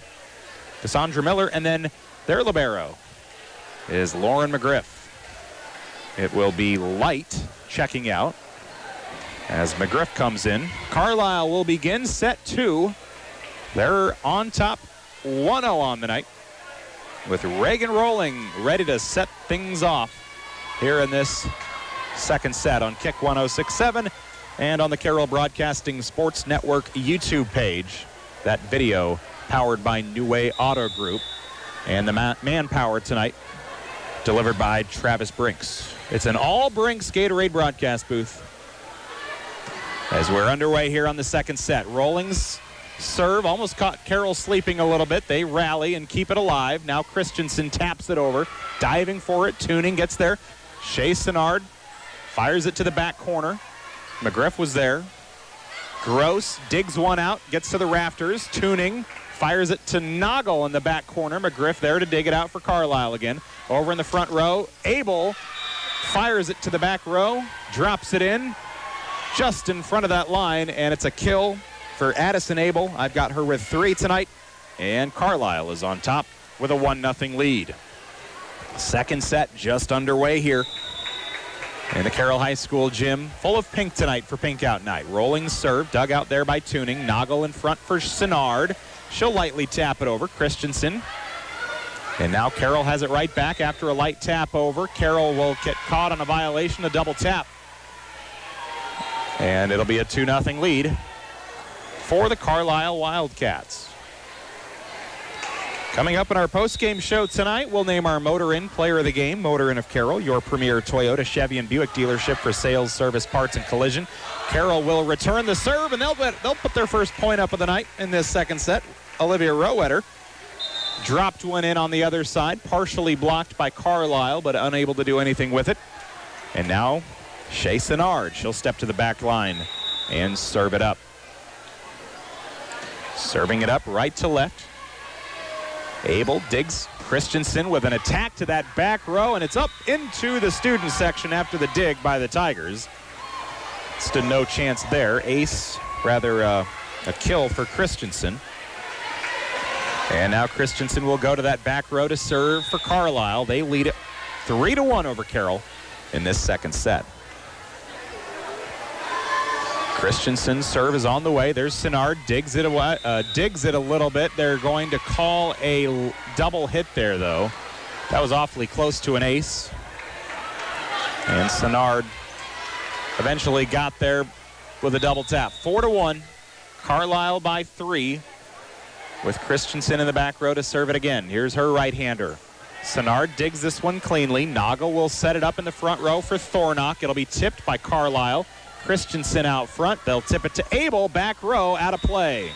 Cassandra Miller, and then their libero is Lauren McGriff. It will be Light checking out as McGriff comes in. Carlisle will begin set 2. They're on top 1-0 on the night, with Reagan Rolling ready to set things off here in this second set on Kick 106.7 and on the Carroll Broadcasting Sports Network YouTube page. That video powered by New Way Auto Group. And the manpower tonight Delivered by Travis Brinks. It's an all Brinks Gatorade broadcast booth. As we're underway here on the second set. Rolling's serve almost caught Carroll sleeping a little bit. They rally and keep it alive. Now Christensen taps it over. Diving for it. Tuning gets there. Shea Sinnard fires it to the back corner. McGriff was there. Gross digs one out. Gets to the rafters. Tuning fires it to Noggle in the back corner. McGriff there to dig it out for Carlisle again. Over in the front row. Abel fires it to the back row. Drops it in. Just in front of that line, and it's a kill for Addison Abel. I've got her with 3 tonight, and Carlisle is on top with a 1-0 lead. Second set just underway here in the Carroll High School gym, full of pink tonight for Pink Out Night. Rolling serve, dug out there by Tuning. Noggle in front for Sinnard. She'll lightly tap it over. Christensen. And now Carroll has it right back after a light tap over. Carroll will get caught on a violation, a double tap. And it'll be a 2-0 lead for the Carlisle Wildcats. Coming up in our post-game show tonight, we'll name our Motor Inn Player of the Game, Motor Inn of Carroll, your premier Toyota, Chevy, and Buick dealership for sales, service, parts, and collision. Carroll will return the serve, and they'll put their first point up of the night in this second set. Olivia Rowetter dropped one in on the other side, partially blocked by Carlisle, but unable to do anything with it. And now Shea Sinnard, she'll step to the back line and serve it up. Serving it up right to left. Abel digs Christensen with an attack to that back row, and it's up into the student section after the dig by the Tigers. Stood no chance there. A kill for Christensen. And now Christensen will go to that back row to serve for Carlisle. They lead it 3-1 over Carroll in this second set. Christensen's serve is on the way. There's Sinnard, digs it a little bit. They're going to call a double hit there, though. That was awfully close to an ace. And Sinnard eventually got there with a double tap. 4-1. Carlisle by 3 with Christensen in the back row to serve it again. Here's her right-hander. Sinnard digs this one cleanly. Noggle will set it up in the front row for Thornock. It'll be tipped by Carlisle. Christensen out front. They'll tip it to Abel. Back row out of play.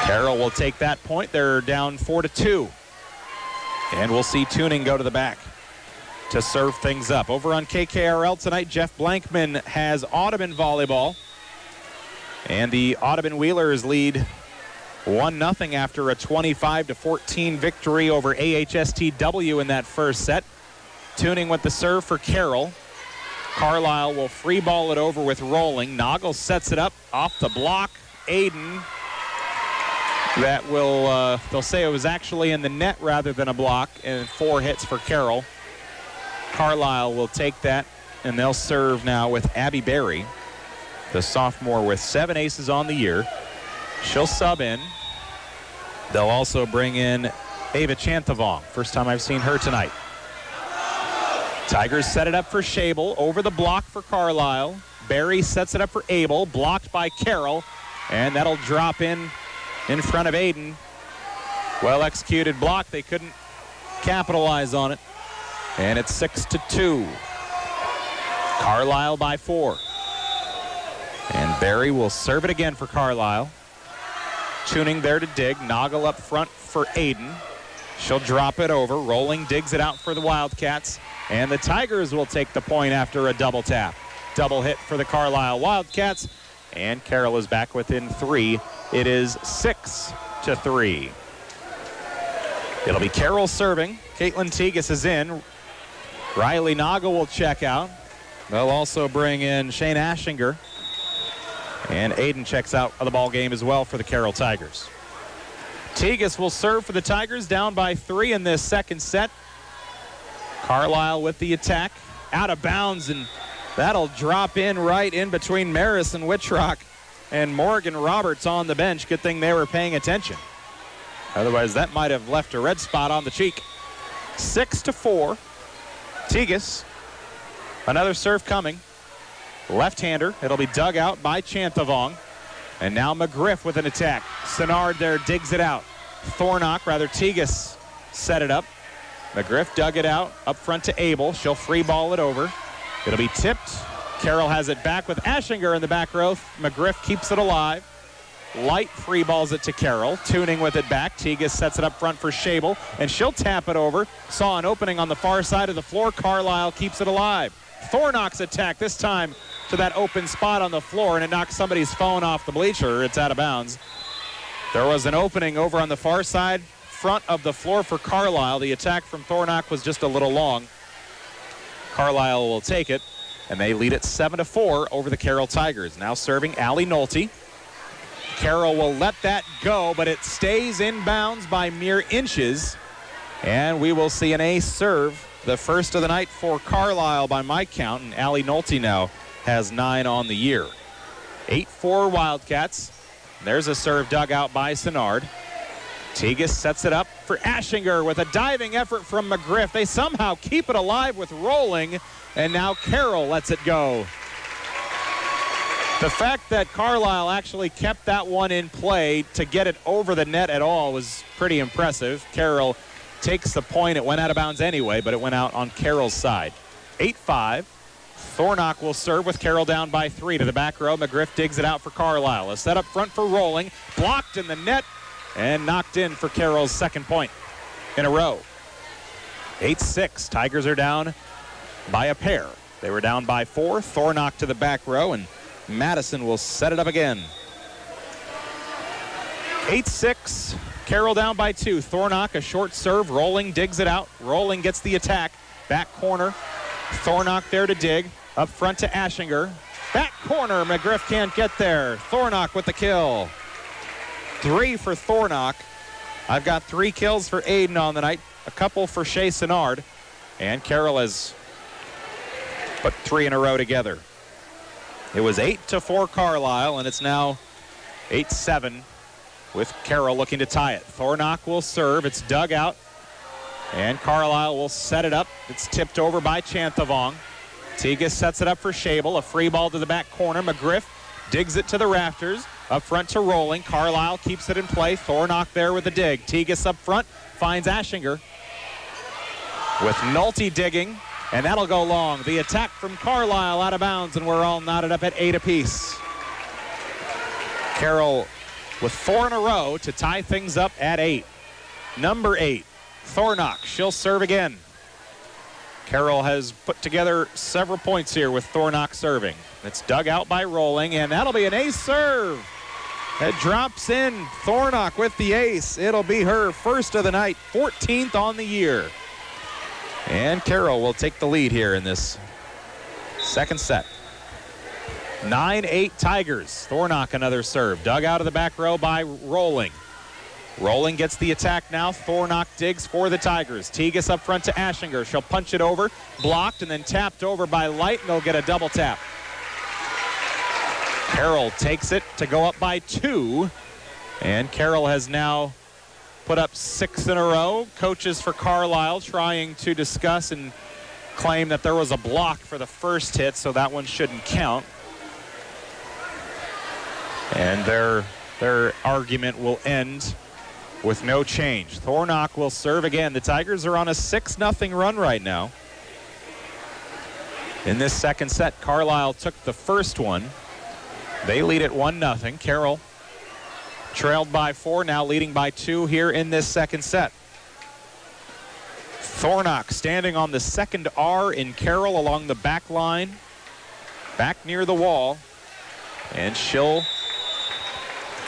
Carroll will take that point. They're down 4-2. And we'll see Tuning go to the back to serve things up. Over on KKRL tonight, Jeff Blankman has Audubon Volleyball. And the Audubon Wheelers lead 1-0 after a 25-14 victory over AHSTW in that first set. Tuning with the serve for Carroll. Carlisle will free ball it over with Rolling. Noggle sets it up off the block. Aiden. That will, they'll say it was actually in the net rather than a block, and 4 hits for Carroll. Carlisle will take that, and they'll serve now with Abby Berry, the sophomore with 7 aces on the year. She'll sub in. They'll also bring in Ava Chanthavong. First time I've seen her tonight. Tigers set it up for Schabel. Over the block for Carlisle. Berry sets it up for Abel. Blocked by Carroll. And that'll drop in front of Aiden. Well executed block. They couldn't capitalize on it. And it's 6-2. Carlisle by 4. And Berry will serve it again for Carlisle. Tuning there to dig. Noggle up front for Aiden. She'll drop it over. Rolling digs it out for the Wildcats. And the Tigers will take the point after a double tap. Double hit for the Carlisle Wildcats. And Carroll is back within 3. It is 6-3. It'll be Carroll serving. Caitlin Tegas is in. Riley Noggle will check out. They'll also bring in Shane Ashinger. And Aiden checks out of the ball game as well for the Carroll Tigers. Tegas will serve for the Tigers, down by 3 in this second set. Carlisle with the attack, out of bounds, and that'll drop in right in between Maris and Wittrock and Morgan Roberts on the bench. Good thing they were paying attention. Otherwise, that might have left a red spot on the cheek. 6-4. Tegas, another serve coming. Left-hander. It'll be dug out by Chanthavong. And now McGriff with an attack. Sinnard there digs it out. Tegas set it up. McGriff dug it out up front to Abel. She'll free ball it over. It'll be tipped. Carroll has it back with Aschinger in the back row. McGriff keeps it alive. Light free balls it to Carroll. Tuning with it back. Tegas sets it up front for Schabel, and she'll tap it over. Saw an opening on the far side of the floor. Carlisle keeps it alive. Thornock's attack, this time to that open spot on the floor, and it knocks somebody's phone off the bleacher. It's out of bounds. There was an opening over on the far side front of the floor for Carlisle. The attack from Thornock was just a little long. Carlisle will take it, and they lead it 7-4 over the Carroll Tigers. Now serving Allie Nolte. Carroll will let that go, but it stays in bounds by mere inches. And we will see an ace serve, the first of the night for Carlisle by my count, and Allie Nolte now has 9 on the year. 8-4 Wildcats. There's a serve dug out by Sinnard. Tegas sets it up for Aschinger with a diving effort from McGriff. They somehow keep it alive with rolling, and now Carroll lets it go. The fact that Carlisle actually kept that one in play to get it over the net at all was pretty impressive. Carroll takes the point. It went out of bounds anyway, but it went out on Carroll's side. 8-5. Thornock will serve with Carroll down by 3 to the back row. McGriff digs it out for Carlisle. A set up front for rolling. Blocked in the net and knocked in for Carroll's second point in a row. 8-6. Tigers are down by a pair. They were down by 4. Thornock to the back row, and Madison will set it up again. 8-6. Carroll down by 2. Thornock, a short serve. Rolling digs it out. Rolling gets the attack. Back corner. Thornock there to dig. Up front to Aschinger. Back corner. McGriff can't get there. Thornock with the kill. 3 for Thornock. I've got 3 kills for Aiden on the night. A couple for Shea Sinnard. And Carroll has put 3 in a row together. It was 8-4 Carlisle, and it's now 8-7 with Carroll looking to tie it. Thornock will serve. It's dug out, and Carlisle will set it up. It's tipped over by Chanthavong. Tegas sets it up for Schabel. A free ball to the back corner. McGriff digs it to the rafters. Up front to rolling. Carlisle keeps it in play. Thornock there with the dig. Tegas up front finds Aschinger with Nolte digging. And that'll go long. The attack from Carlisle out of bounds, and we're all knotted up at 8 apiece. Carroll with 4 in a row to tie things up at 8. Number 8, Thornock. She'll serve again. Carroll has put together several points here with Thornock serving. It's dug out by rolling, and that'll be an ace serve. It drops in. Thornock with the ace. It'll be her first of the night, 14th on the year. And Carroll will take the lead here in this second set. 9-8 Tigers. Thornock another serve. Dug out of the back row by Rolling. Rolling gets the attack now. Thornock digs for the Tigers. Tegas up front to Aschinger. She'll punch it over. Blocked and then tapped over by Light, and they'll get a double tap. Carroll takes it to go up by 2. And Carroll has now put up 6 in a row. Coaches for Carlisle trying to discuss and claim that there was a block for the first hit, so that one shouldn't count. And their argument will end with no change. Thornock will serve again. The Tigers are on a 6-0 run right now. In this second set, Carlisle took the first one. They lead at 1-0. Carroll trailed by 4, now leading by 2 here in this second set. Thornock standing on the second R in Carroll along the back line, back near the wall, and she'll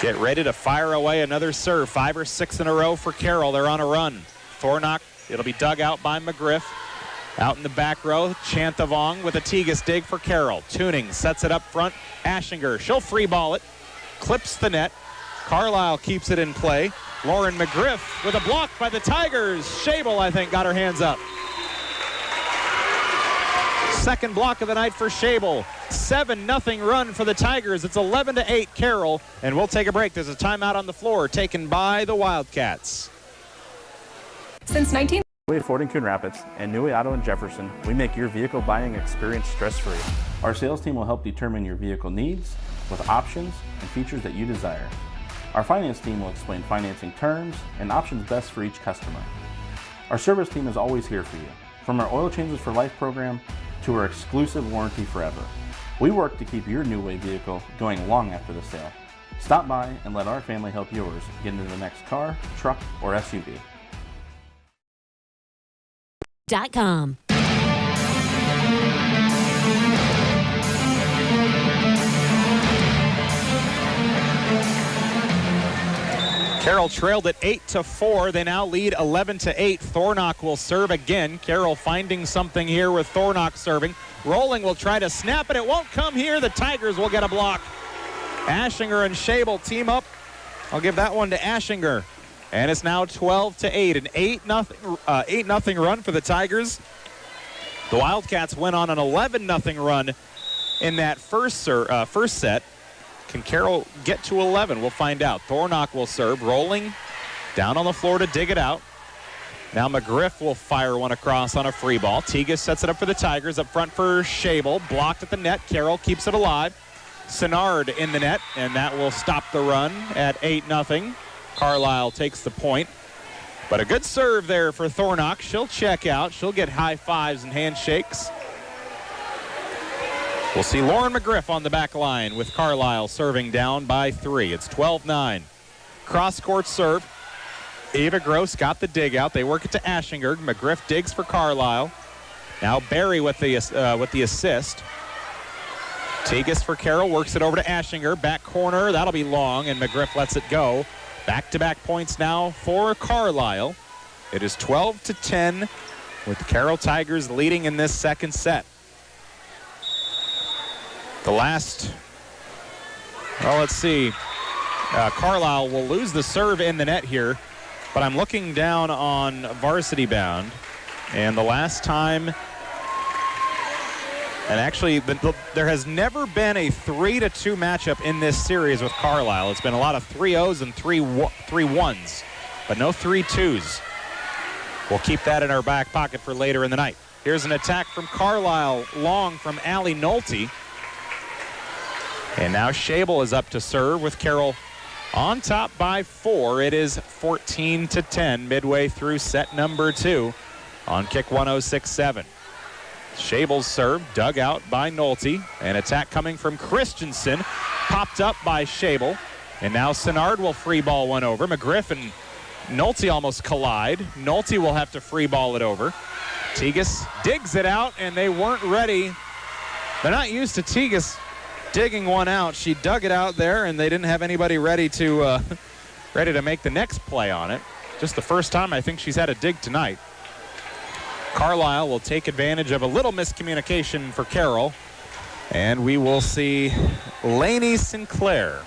get ready to fire away another serve. 5 or 6 in a row for Carroll. They're on a run. Thornock, it'll be dug out by McGriff. Out in the back row, Chanthavong with a Tegas dig for Carroll. Tuning sets it up front. Aschinger, she'll free ball it, clips the net. Carlisle keeps it in play. Lauren McGriff with a block by the Tigers. Schabel, I think, got her hands up. Second block of the night for Schabel. 7-0 run for the Tigers. It's 11-8 Carroll, and we'll take a break. There's a timeout on the floor taken by the Wildcats. Since 19... Newey Ford in Coon Rapids and Newey Auto in Jefferson, we make your vehicle buying experience stress-free. Our sales team will help determine your vehicle needs with options and features that you desire. Our finance team will explain financing terms and options best for each customer. Our service team is always here for you, from our Oil Changes for Life program to our exclusive warranty forever. We work to keep your New Way vehicle going long after the sale. Stop by and let our family help yours get into the next car, truck, or SUV. .com. Carroll trailed at 8-4. They now lead 11-8. Thornock will serve again. Carroll finding something here with Thornock serving. Rolling will try to snap it. It won't come here. The Tigers will get a block. Ashinger and Schabel team up. I'll give that one to Ashinger. And it's now 12-8. An 8-0 run for the Tigers. The Wildcats went on an 11-0 run in that first set. Can Carroll get to 11? We'll find out. Thornock will serve, rolling down on the floor to dig it out. Now McGriff will fire one across on a free ball. Tegas sets it up for the Tigers. Up front for Schabel. Blocked at the net. Carroll keeps it alive. Sinnard in the net, and that will stop the run at 8-0. Carlisle takes the point. But a good serve there for Thornock. She'll check out. She'll get high fives and handshakes. We'll see Lauren McGriff on the back line with Carlisle serving down by 3. It's 12-9. Cross-court serve. Ava Gross got the dig out. They work it to Ashinger. McGriff digs for Carlisle. Now Barry with the assist. Tegas for Carroll, works it over to Ashinger. Back corner, that'll be long, and McGriff lets it go. Back-to-back points now for Carlisle. It is 12-10 with the Carroll Tigers leading in this second set. The last, let's see. Carlisle will lose the serve in the net here, but I'm looking down on Varsity Bound, and the last time, and actually there has never been a 3-2 matchup in this series with Carlisle. It's been a lot of 3-0s and 3-1s, but no 3-2s. We'll keep that in our back pocket for later in the night. Here's an attack from Carlisle, long from Allie Nolte. And now Schabel is up to serve with Carroll on top by 4. It is 14-10 midway through set number 2 on kick 106.7. Schabel's serve dug out by Nolte. An attack coming from Christensen, popped up by Schabel. And now Sinnard will free ball one over. McGriff and Nolte almost collide. Nolte will have to free ball it over. Tegas digs it out, and they weren't ready. They're not used to Tegas digging one out. She dug it out there, and they didn't have anybody ready to make the next play on it. Just the first time I think she's had a dig tonight. Carlisle will take advantage of a little miscommunication for Carroll, and we will see Lainey Sinclair.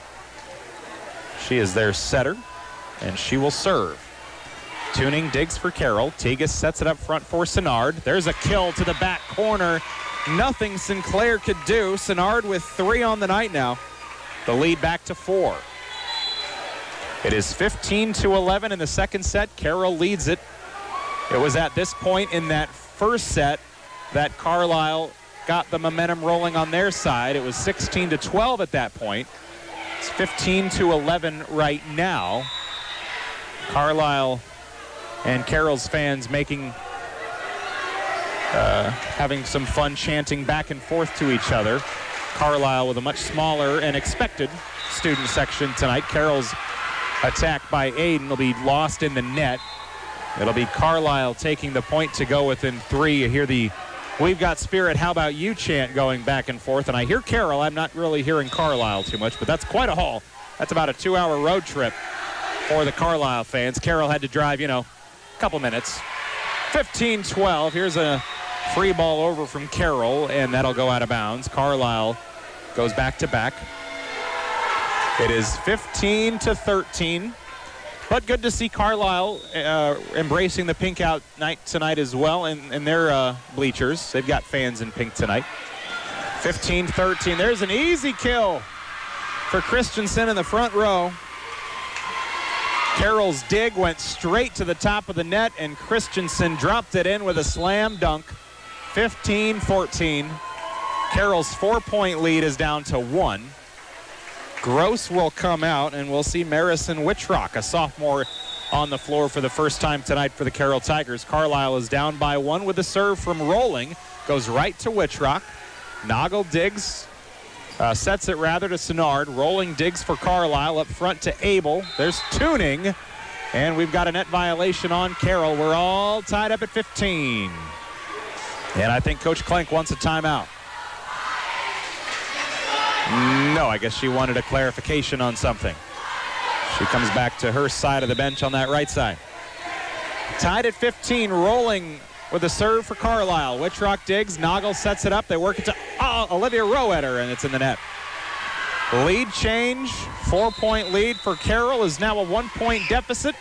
She is their setter, and she will serve. Tuning digs for Carroll. Tegas sets it up front for Sinnard. There's a kill to the back corner. Nothing Sinclair could do. Sinnard with 3 on the night now. The lead back to 4. It is 15-11 in the second set. Carroll leads it. It was at this point in that first set that Carlisle got the momentum rolling on their side. It was 16-12 at that point. It's 15-11 right now. Carlisle and Carroll's fans having some fun chanting back and forth to each other. Carlisle with a much smaller and expected student section tonight. Carroll's attack by Aiden will be lost in the net. It'll be Carlisle taking the point to go within 3. You hear the "We've got spirit, how about you" chant going back and forth, and I hear Carroll. I'm not really hearing Carlisle too much, but that's quite a haul. That's about a 2-hour road trip for the Carlisle fans. Carroll had to drive, a couple minutes. 15-12. Here's a free ball over from Carroll, and that'll go out of bounds. Carlisle goes back to back. It is 15-13. But good to see Carlisle embracing the pink out night tonight as well in their bleachers. They've got fans in pink tonight. 15-13. There's an easy kill for Christensen in the front row. Carroll's dig went straight to the top of the net, and Christensen dropped it in with a slam dunk. 15-14. Carroll's 4-point lead is down to 1. Gross will come out, and we'll see Marison Wittrock, a sophomore on the floor for the first time tonight for the Carroll Tigers. Carlisle is down by 1 with the serve from Rolling. Goes right to Witchrock. Noggle digs, sets it rather to Sinnard. Rolling digs for Carlisle up front to Abel. There's Tuning. And we've got a net violation on Carroll. We're all tied up at 15. And I think Coach Klenk wants a timeout. No, I guess she wanted a clarification on something. She comes back to her side of the bench on that right side. Tied at 15, Rolling with a serve for Carlisle. Witchrock digs, Noggle sets it up. They work it to Olivia Roetter, and it's in the net. Lead change, 4-point lead for Carroll is now a 1-point deficit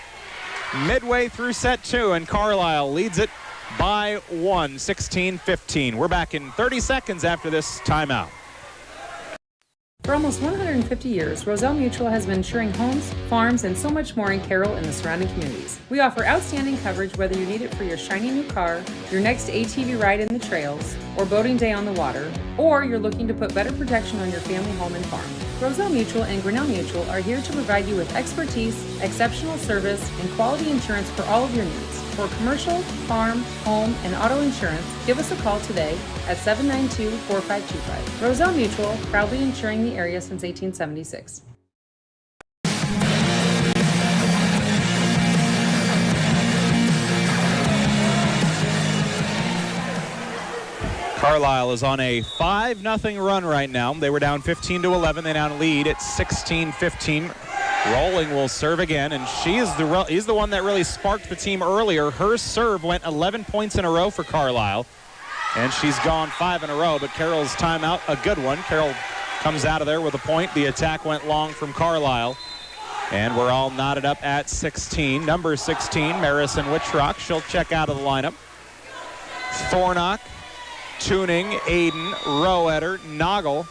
midway through set 2, and Carlisle leads it by 1, 16-15. We're back in 30 seconds after this timeout. For almost 150 years, Roselle Mutual has been insuring homes, farms, and so much more in Carroll and the surrounding communities. We offer outstanding coverage whether you need it for your shiny new car, your next ATV ride in the trails, or boating day on the water, or you're looking to put better protection on your family home and farm. Roselle Mutual and Grinnell Mutual are here to provide you with expertise, exceptional service, and quality insurance for all of your needs. For commercial, farm, home, and auto insurance, give us a call today at 792-4525. Roselle Mutual, proudly insuring the area since 1876. Carlisle is on a 5-0 run right now. They were down 15-11. They now lead at 16-15. Rolling will serve again, and he's the one that really sparked the team earlier. Her serve went 11 points in a row for Carlisle, and she's gone 5 in a row, but Carroll's timeout, a good one. Carroll comes out of there with a point. The attack went long from Carlisle, and we're all knotted up at 16. Number 16, Marison Witchrock. She'll check out of the lineup. Thornock, Tuning, Aiden, Roetter, Noggle,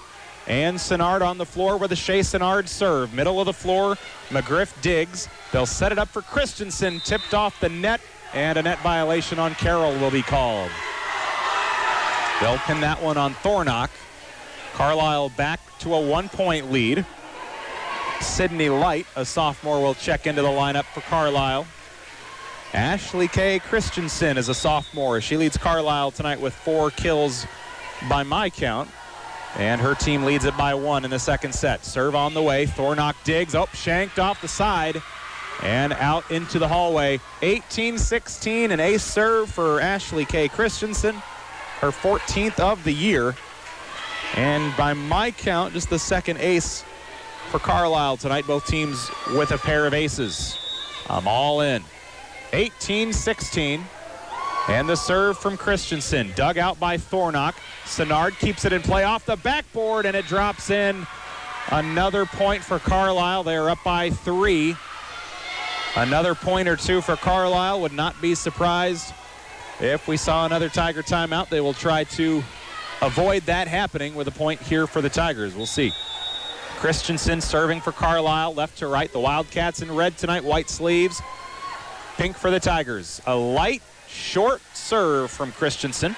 and Sinnard on the floor with a Shea Sinnard serve. Middle of the floor, McGriff digs. They'll set it up for Christensen. Tipped off the net, and a net violation on Carroll will be called. They'll pin that one on Thornock. Carlisle back to a 1-point lead. Sydney Light, a sophomore, will check into the lineup for Carlisle. Ashley K. Christensen is a sophomore. She leads Carlisle tonight with 4 kills by my count. And her team leads it by 1 in the second set. Serve on the way. Thornock digs. Shanked off the side. And out into the hallway. 18-16, an ace serve for Ashley K. Christensen. Her 14th of the year. And by my count, just the second ace for Carlisle tonight. Both teams with a pair of aces. I'm all in. 18-16. And the serve from Christensen, dug out by Thornock. Sinnard keeps it in play off the backboard, and it drops in. Another point for Carlisle. They are up by 3. Another point or 2 for Carlisle. Would not be surprised if we saw another Tiger timeout. They will try to avoid that happening with a point here for the Tigers. We'll see. Christensen serving for Carlisle, left to right. The Wildcats in red tonight, white sleeves. Pink for the Tigers. A light, short serve from Christensen,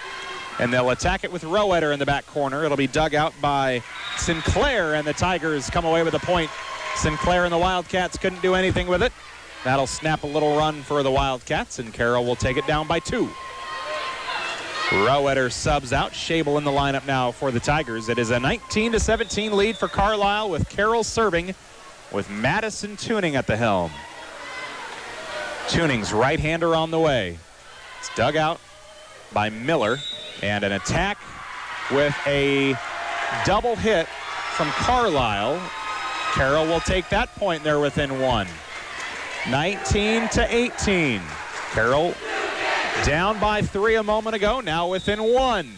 and they'll attack it with Roetter in the back corner. It'll be dug out by Sinclair, and the Tigers come away with a point. Sinclair and the Wildcats couldn't do anything with it. That'll snap a little run for the Wildcats, and Carroll will take it down by 2. Roetter subs out. Schabel in the lineup now for the Tigers. It is a 19-17 lead for Carlisle, with Carroll serving with Madison Tuning at the helm. Tuning's right-hander on the way. It's dug out by Miller, and an attack with a double hit from Carlisle. Carroll will take that point. They're within 1. 19-18. Carroll down by 3 a moment ago, now within 1.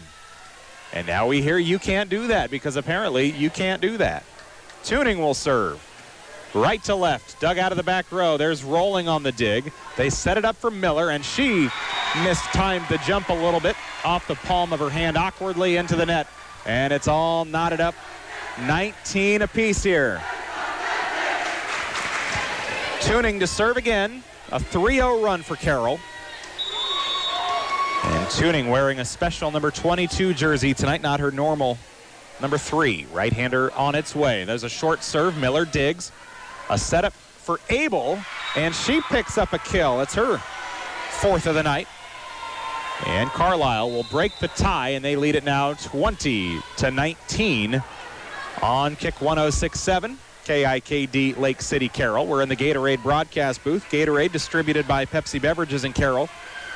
And now we hear you can't do that, because apparently you can't do that. Tuning will serve. Right to left, dug out of the back row. There's Rolling on the dig. They set it up for Miller, and she mistimed the jump a little bit off the palm of her hand awkwardly into the net. And it's all knotted up. 19 apiece here. Tuning to serve again. A 3-0 run for Carroll. And Tuning wearing a special number 22 jersey tonight, not her normal number 3. Right-hander on its way. There's a short serve. Miller digs. A setup for Abel, and she picks up a kill. It's her fourth of the night. And Carlisle will break the tie, and they lead it now 20-19 on Kick 106.7. KIKD Lake City, Carroll. We're in the Gatorade broadcast booth. Gatorade distributed by Pepsi Beverages in Carroll.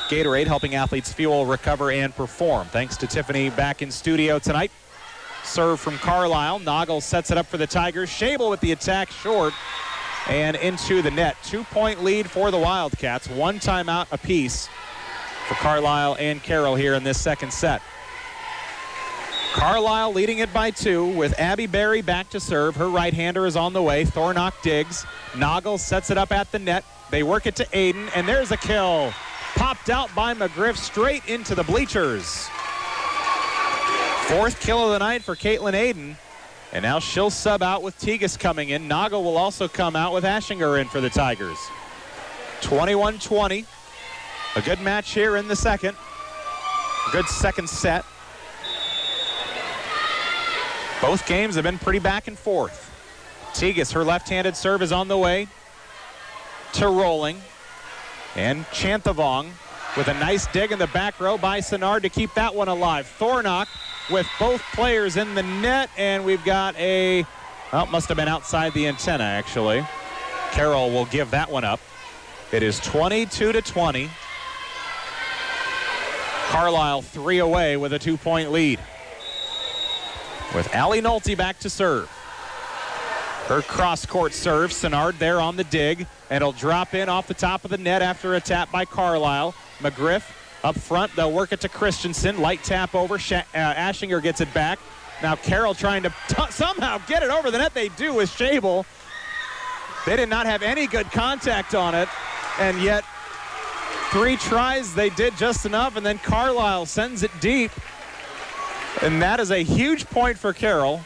Gatorade helping athletes fuel, recover, and perform. Thanks to Tiffany back in studio tonight. Serve from Carlisle. Noggle sets it up for the Tigers. Schabel with the attack short and into the net. 2-point lead for the Wildcats. 1 timeout apiece for Carlisle and Carroll here in this second set. Carlisle leading it by 2 with Abby Berry back to serve. Her right-hander is on the way. Thornock digs. Noggle sets it up at the net. They work it to Aiden, and there's a kill. Popped out by McGriff straight into the bleachers. 4th kill of the night for Caitlin Aiden. And now she'll sub out with Tegas coming in. Noggle will also come out with Ashinger in for the Tigers. 21-20. A good match here in the second. Good second set. Both games have been pretty back and forth. Tegas, her left-handed serve is on the way to rolling. And Chanthavong with a nice dig in the back row by Senard to keep that one alive. Thornock with both players in the net, and we've got a, well, must have been outside the antenna, actually. Carroll will give that one up. It is 22-20. Carlisle 3 away with a 2-point lead. With Allie Nolte back to serve. Her cross-court serve. Senard there on the dig, and it'll drop in off the top of the net after a tap by Carlisle. McGriff up front. They'll work it to Christensen. Light tap over. Ashinger gets it back. Now Carroll trying to somehow get it over the net. They do with Schabel. They did not have any good contact on it, and yet 3 tries they did just enough, and then Carlisle sends it deep. And that is a huge point for Carroll.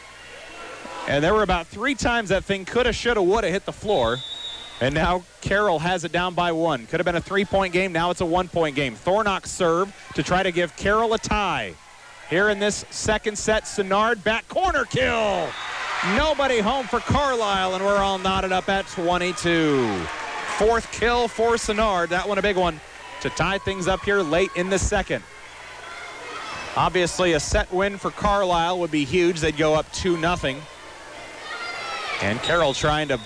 And there were about 3 times that thing coulda, shoulda, woulda hit the floor. And now Carroll has it down by 1. Could have been a 3-point game. Now it's a 1-point game. Thornock serve to try to give Carroll a tie. Here in this second set, Senard back corner kill. Nobody home for Carlisle, and we're all knotted up at 22. 4th kill for Senard. That one a big one to tie things up here late in the second. Obviously, a set win for Carlisle would be huge. They'd go up 2-0. And Carroll trying to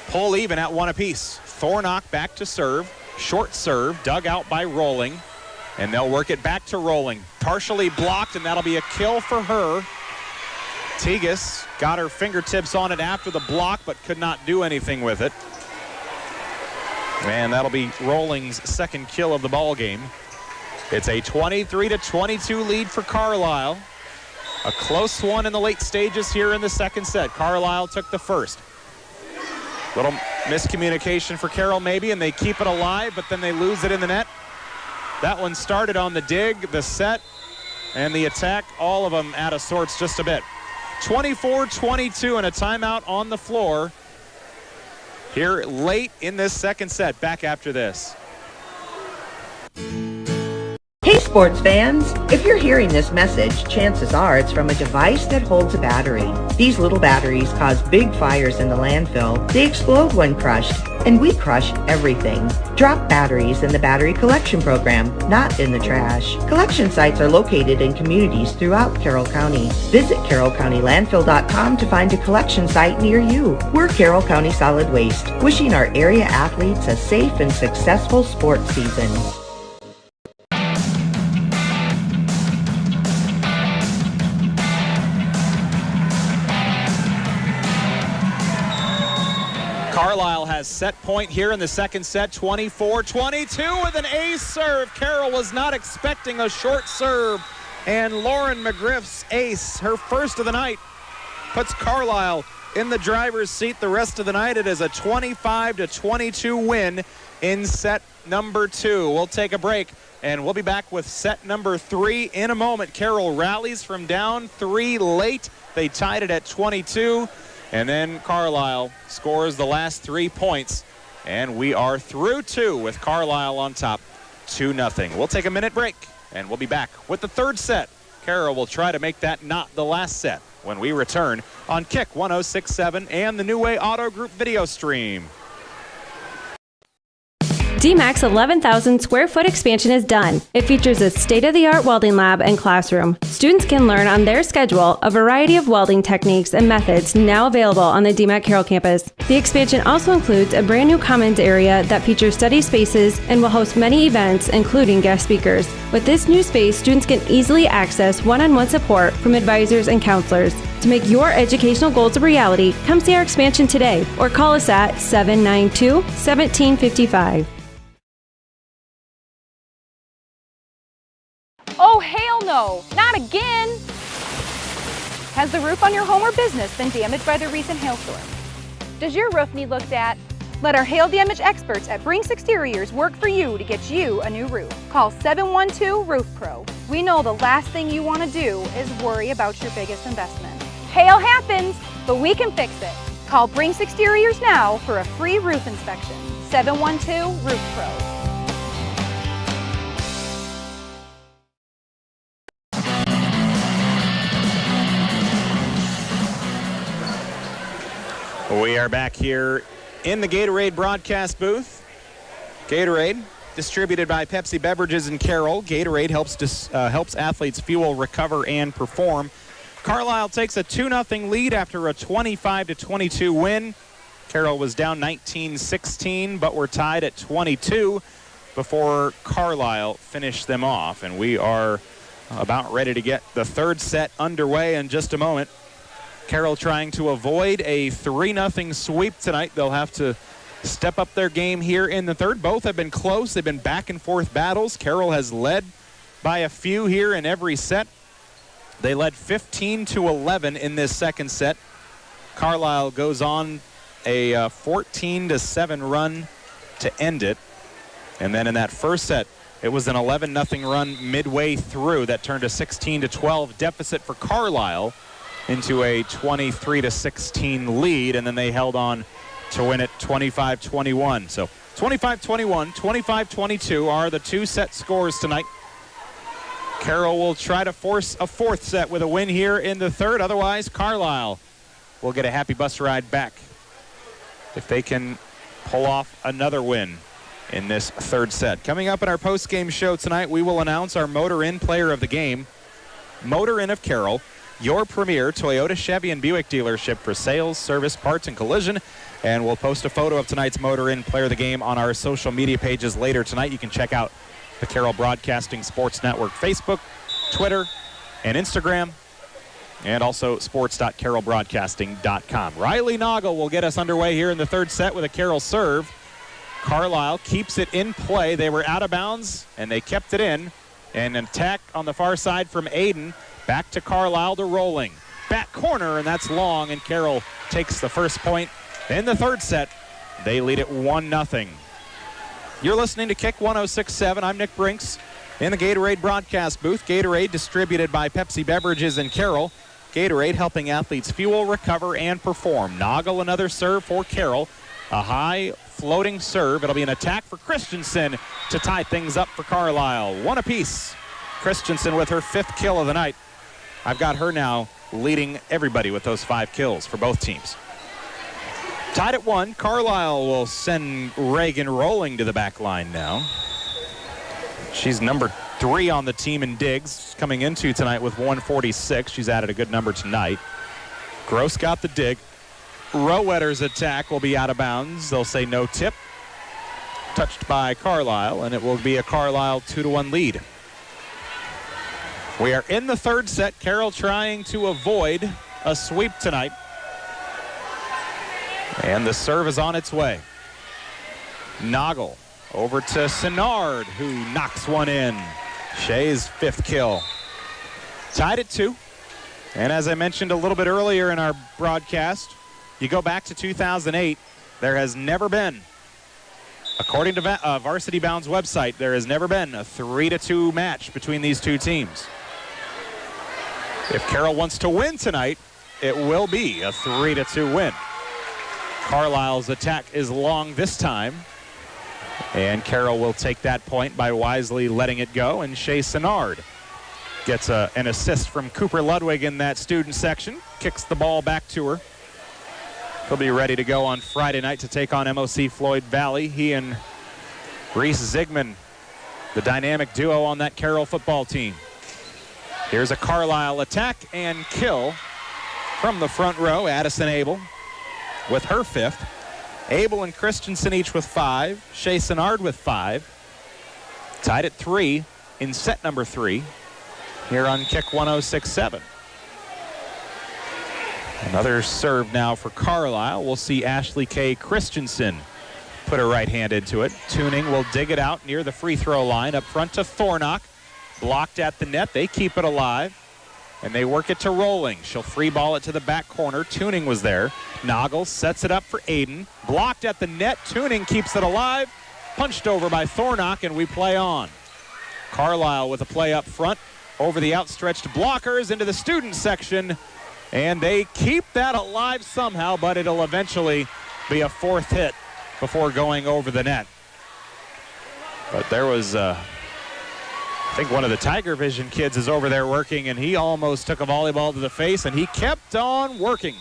pull even at 1 apiece. Thornock back to serve. Short serve, dug out by Rolling. And they'll work it back to Rolling. Partially blocked, and that'll be a kill for her. Tegas got her fingertips on it after the block, but could not do anything with it. And that'll be Rolling's second kill of the ball game. It's a 23-22 lead for Carlisle. A close one in the late stages here in the second set. Carlisle took the first. Little miscommunication for Carroll maybe, and they keep it alive, but then they lose it in the net. That one started on the dig, the set, and the attack, all of them out of sorts just a bit. 24-22 and a timeout on the floor here late in this second set. Back after this. Hey sports fans, if you're hearing this message, chances are it's from a device that holds a battery. These little batteries cause big fires in the landfill. They explode when crushed, and we crush everything. Drop batteries in the battery collection program, not in the trash. Collection sites are located in communities throughout Carroll County. Visit carrollcountylandfill.com to find a collection site near you. We're Carroll County Solid Waste, wishing our area athletes a safe and successful sports season. Carlisle has set point here in the second set, 24-22 with an ace serve. Carroll was not expecting a short serve, and Lauren McGriff's ace, her first of the night, puts Carlisle in the driver's seat the rest of the night. It is a 25-22 win in set number 2. We'll take a break, and we'll be back with set number 3 in a moment. Carroll rallies from down 3 late. They tied it at 22. And then Carlisle scores the last 3 points, and we are through 2 with Carlisle on top, 2-0. We'll take a minute break, and we'll be back with the third set. Carroll will try to make that not the last set when we return on Kick 106.7 and the New Way Auto Group video stream. DMAC's 11,000 square foot expansion is done. It features a state-of-the-art welding lab and classroom. Students can learn on their schedule a variety of welding techniques and methods now available on the DMAC Carroll campus. The expansion also includes a brand new commons area that features study spaces and will host many events, including guest speakers. With this new space, students can easily access one-on-one support from advisors and counselors. To make your educational goals a reality, come see our expansion today or call us at 792-1755. Oh, hell no! Not again! Has the roof on your home or business been damaged by the recent hailstorm? Does your roof need looked at? Let our hail damage experts at Brinks Exteriors work for you to get you a new roof. Call 712 Roof Pro. We know the last thing you want to do is worry about your biggest investment. Hail happens, but we can fix it. Call Brinks Exteriors now for a free roof inspection. 712 Roof Pro. We are back here in the Gatorade broadcast booth. Gatorade, distributed by Pepsi Beverages in Carroll. Gatorade helps athletes fuel, recover, and perform. Carlisle takes a 2-0 lead after a 25-22 win. Carroll was down 19-16, but were tied at 22 before Carlisle finished them off. And we are about ready to get the third set underway in just a moment. Carroll trying to avoid a 3-0 sweep tonight. They'll have to step up their game here in the third. Both have been close. They've been back and forth battles. Carroll has led by a few here in every set. They led 15-11 in this second set. Carlisle goes on a 14-7 run to end it. And then in that first set, it was an 11-0 run midway through that turned a 16-12 deficit for Carlisle into a 23-16 lead, and then they held on to win it 25-21. So 25-21, 25-22 are the two set scores tonight. Carroll will try to force a fourth set with a win here in the third. Otherwise, Carlisle will get a happy bus ride back if they can pull off another win in this third set. Coming up in our post-game show tonight, we will announce our Motor Inn player of the game. Motor Inn of Carroll, your premier Toyota, Chevy, and Buick dealership for sales, service, parts, and collision. And we'll post a photo of tonight's Motor Inn player of the game on our social media pages later tonight. You can check out the Carroll Broadcasting Sports Network Facebook, Twitter, and Instagram, and also sports.carrollbroadcasting.com. Riley Noggle will get us underway here in the third set with a Carroll serve. Carlisle keeps it in play. They were out of bounds, and they kept it in. And an attack on the far side from Aiden. Back to Carlisle to rolling. Back corner, and that's long, and Carroll takes the first point in the third set. They lead it 1-0. You're listening to Kick 106.7. I'm Nick Brinks in the Gatorade broadcast booth. Gatorade distributed by Pepsi Beverages in Carroll. Gatorade helping athletes fuel, recover, and perform. Noggle another serve for Carroll. A high floating serve. It'll be an attack for Christensen to tie things up for Carlisle. One apiece. Christensen with her 5th kill of the night. I've got her now leading everybody with those 5 kills for both teams. Tied at 1. Carlisle will send Reagan rolling to the back line now. She's number 3 on the team in digs, coming into tonight with 146. She's added a good number tonight. Gross got the dig. Rowetter's attack will be out of bounds. They'll say no tip. Touched by Carlisle, and it will be a Carlisle 2-1 lead. We are in the third set. Carroll trying to avoid a sweep tonight. And the serve is on its way. Noggle over to Sinard, who knocks one in. Shea's 5th kill. Tied at 2. And as I mentioned a little bit earlier in our broadcast, you go back to 2008, there has never been, according to Varsity Bound's website, there has never been a 3-2 match between these two teams. If Carroll wants to win tonight, it will be a 3-2 win. Carlisle's attack is long this time, and Carroll will take that point by wisely letting it go, and Shea Sinard Gets an assist from Cooper Ludwig in that student section. Kicks the ball back to her. He'll be ready to go on Friday night to take on MOC Floyd Valley. He and Reese Zigman, the dynamic duo on that Carroll football team. Here's a Carlisle attack and kill from the front row. Addison Abel with her 5th. Abel and Christensen each with 5. Shea Senard with 5. Tied at 3 in set number 3 here on kick 106.7. Another serve now for Carlisle. We'll see Ashley K. Christensen put her right hand into it. Tuning will dig it out near the free throw line. Up front to Thornock. Blocked at the net. They keep it alive. And they work it to Rolling. She'll free ball it to the back corner. Tuning was there. Noggle sets it up for Aiden. Blocked at the net. Tuning keeps it alive. Punched over by Thornock, and we play on. Carlisle with a play up front. Over the outstretched blockers into the student section. And they keep that alive somehow, but it'll eventually be a 4th hit before going over the net. But there was, I think one of the Tiger Vision kids is over there working, and he almost took a volleyball to the face, and he kept on working.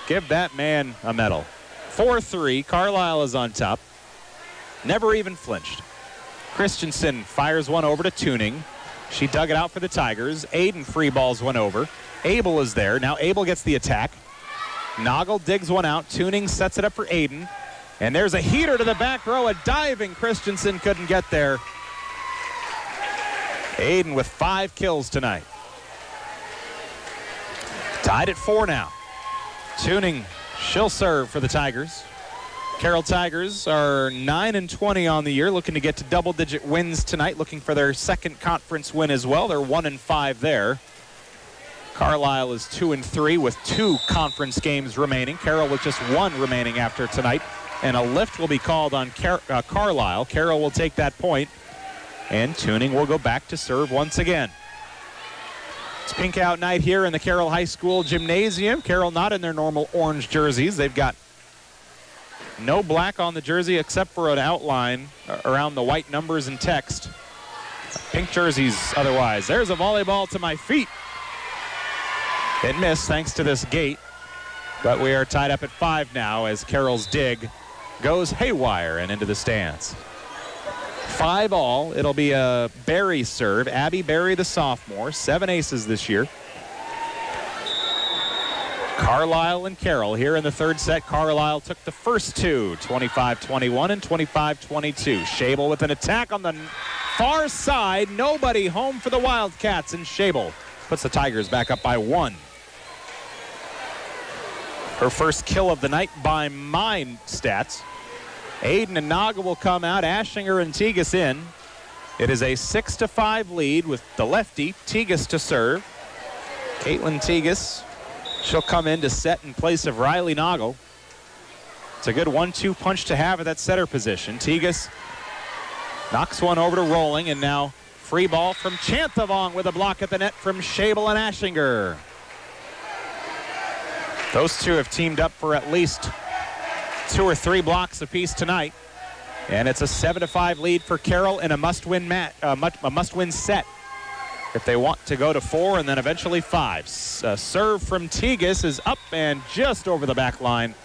Give that man a medal. 4-3, Carlisle is on top. Never even flinched. Christensen fires one over to Tuning. She dug it out for the Tigers. Aiden free balls one over. Abel is there. Now Abel gets the attack. Noggle digs one out. Tuning sets it up for Aiden. And there's a heater to the back row. A diving Christensen couldn't get there. Aiden with 5 kills tonight. Tied at 4 now. Tuning, she'll serve for the Tigers. Carroll Tigers are 9-20 on the year, looking to get to double-digit wins tonight, looking for their 2nd conference win as well. They're 1-5 there. Carlisle is 2-3 with 2 conference games remaining. Carroll with just 1 remaining after tonight. And a lift will be called on Carlisle. Carroll will take that point, and Tuning will go back to serve once again. It's pink out night here in the Carroll High School gymnasium. Carroll not in their normal orange jerseys. They've got no black on the jersey except for an outline around the white numbers and text. Pink jerseys otherwise. There's a volleyball to my feet. It missed thanks to this gate, but we are tied up at 5 now as Carroll's dig goes haywire and into the stands. 5 all. It'll be a Berry serve. Abby Berry, the sophomore, 7 aces this year. Carlisle and Carroll here in the 3rd set. Carlisle took the first 2, 25-21 and 25-22. Schabel with an attack on the far side. Nobody home for the Wildcats, and Schabel puts the Tigers back up by 1. Her first kill of the night by my stats. Aiden and Naga will come out. Ashinger and Tegas in. It is a 6-5 lead with the lefty, Tegas, to serve. Caitlin Tegas, she'll come in to set in place of Riley Noggle. It's a good 1-2 punch to have at that setter position. Tegas knocks one over to Rolling, and now free ball from Chanthavong with a block at the net from Schabel and Ashinger. Those two have teamed up for at least 2 or 3 blocks apiece tonight. And it's a 7-5 lead for Carroll in a must-win must-win set if they want to go to 4 and then eventually 5. Serve from Tegas is up and just over the back line.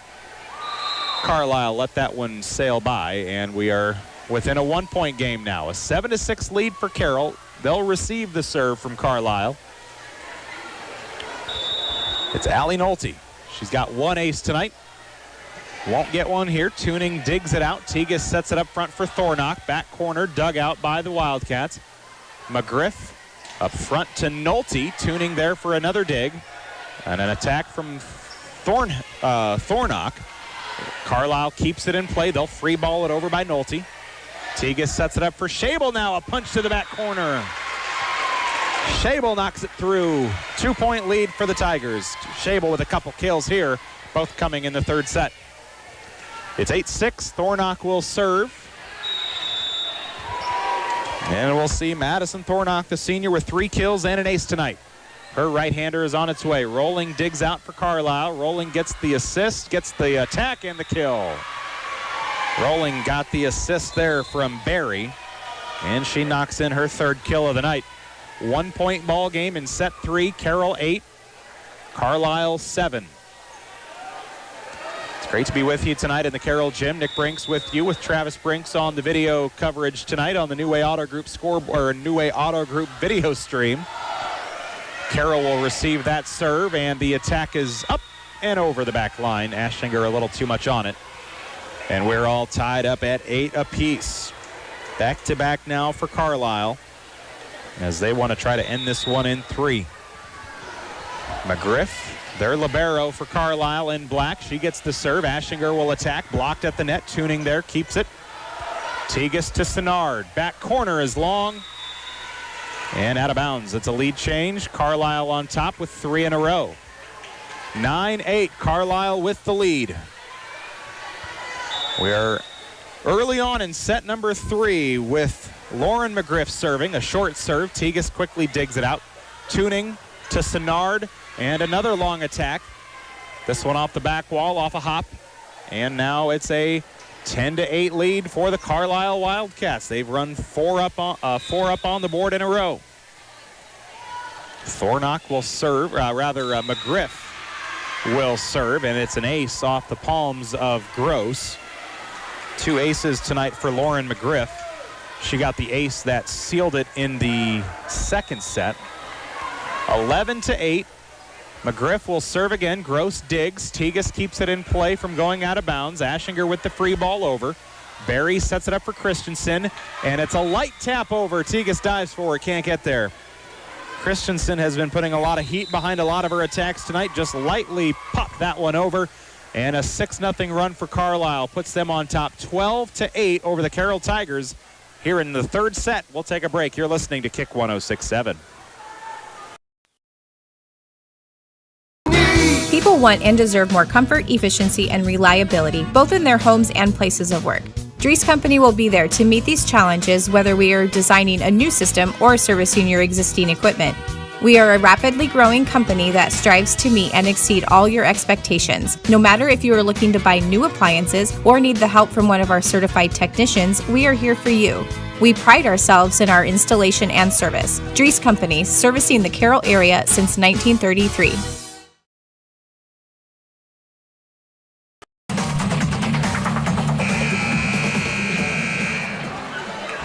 Carlisle let that one sail by, and we are within a 1-point game now. A 7-6 lead for Carroll. They'll receive the serve from Carlisle. It's Allie Nolte. She's got 1 ace tonight. Won't get one here. Tuning digs it out. Tegas sets it up front for Thornock. Back corner dug out by the Wildcats. McGriff up front to Nolte. Tuning there for another dig. And an attack from Thornock. Carlisle keeps it in play. They'll free ball it over by Nolte. Tegas sets it up for Schabel now. A punch to the back corner. Schabel knocks it through. 2-point lead for the Tigers. Schabel with a couple kills here, both coming in the 3rd set. It's 8-6. Thornock will serve. And we'll see Madison Thornock, the senior, with 3 kills and an ace tonight. Her right-hander is on its way. Rolling digs out for Carlisle. Rolling gets the assist, gets the attack and the kill. Rolling got the assist there from Berry, and she knocks in her 3rd kill of the night. 1-point ball game in set 3. Carroll 8, Carlisle 7. It's great to be with you tonight in the Carroll Gym. Nick Brinks with you, with Travis Brinks on the video coverage tonight on the New Way Auto Group New Way Auto Group video stream. Carroll will receive that serve, and the attack is up and over the back line. Ashinger a little too much on it. And we're all tied up at 8 apiece. Back to back now for Carlisle, as they want to try to end this one in 3. McGriff, their libero for Carlisle in black. She gets the serve. Ashinger will attack. Blocked at the net. Tuning there. Keeps it. Tegas to Senard. Back corner is long. And out of bounds. It's a lead change. Carlisle on top with 3 in a row. 9-8. Carlisle with the lead. We're early on in set number 3 with Lauren McGriff serving. A short serve. Tegas quickly digs it out. Tuning to Senard. And another long attack. This one off the back wall, off a hop. And now it's a 10-8 lead for the Carlisle Wildcats. They've run 4 up on the board in a row. Thornock will serve, McGriff will serve, and it's an ace off the palms of Gross. 2 aces tonight for Lauren McGriff. She got the ace that sealed it in the second set. 11-8. McGriff will serve again. Gross digs. Tegas keeps it in play from going out of bounds. Ashinger with the free ball over. Barry sets it up for Christensen, and it's a light tap over. Tegas dives for it, can't get there. Christensen has been putting a lot of heat behind a lot of her attacks tonight. Just lightly popped that one over, and a 6-0 run for Carlisle puts them on top 12-8 over the Carroll Tigers here in the third set. We'll take a break. You're listening to Kick 106.7. People want and deserve more comfort, efficiency, and reliability, both in their homes and places of work. Dries Company will be there to meet these challenges, whether we are designing a new system or servicing your existing equipment. We are a rapidly growing company that strives to meet and exceed all your expectations. No matter if you are looking to buy new appliances or need the help from one of our certified technicians, we are here for you. We pride ourselves in our installation and service. Dries Company, servicing the Carroll area since 1933.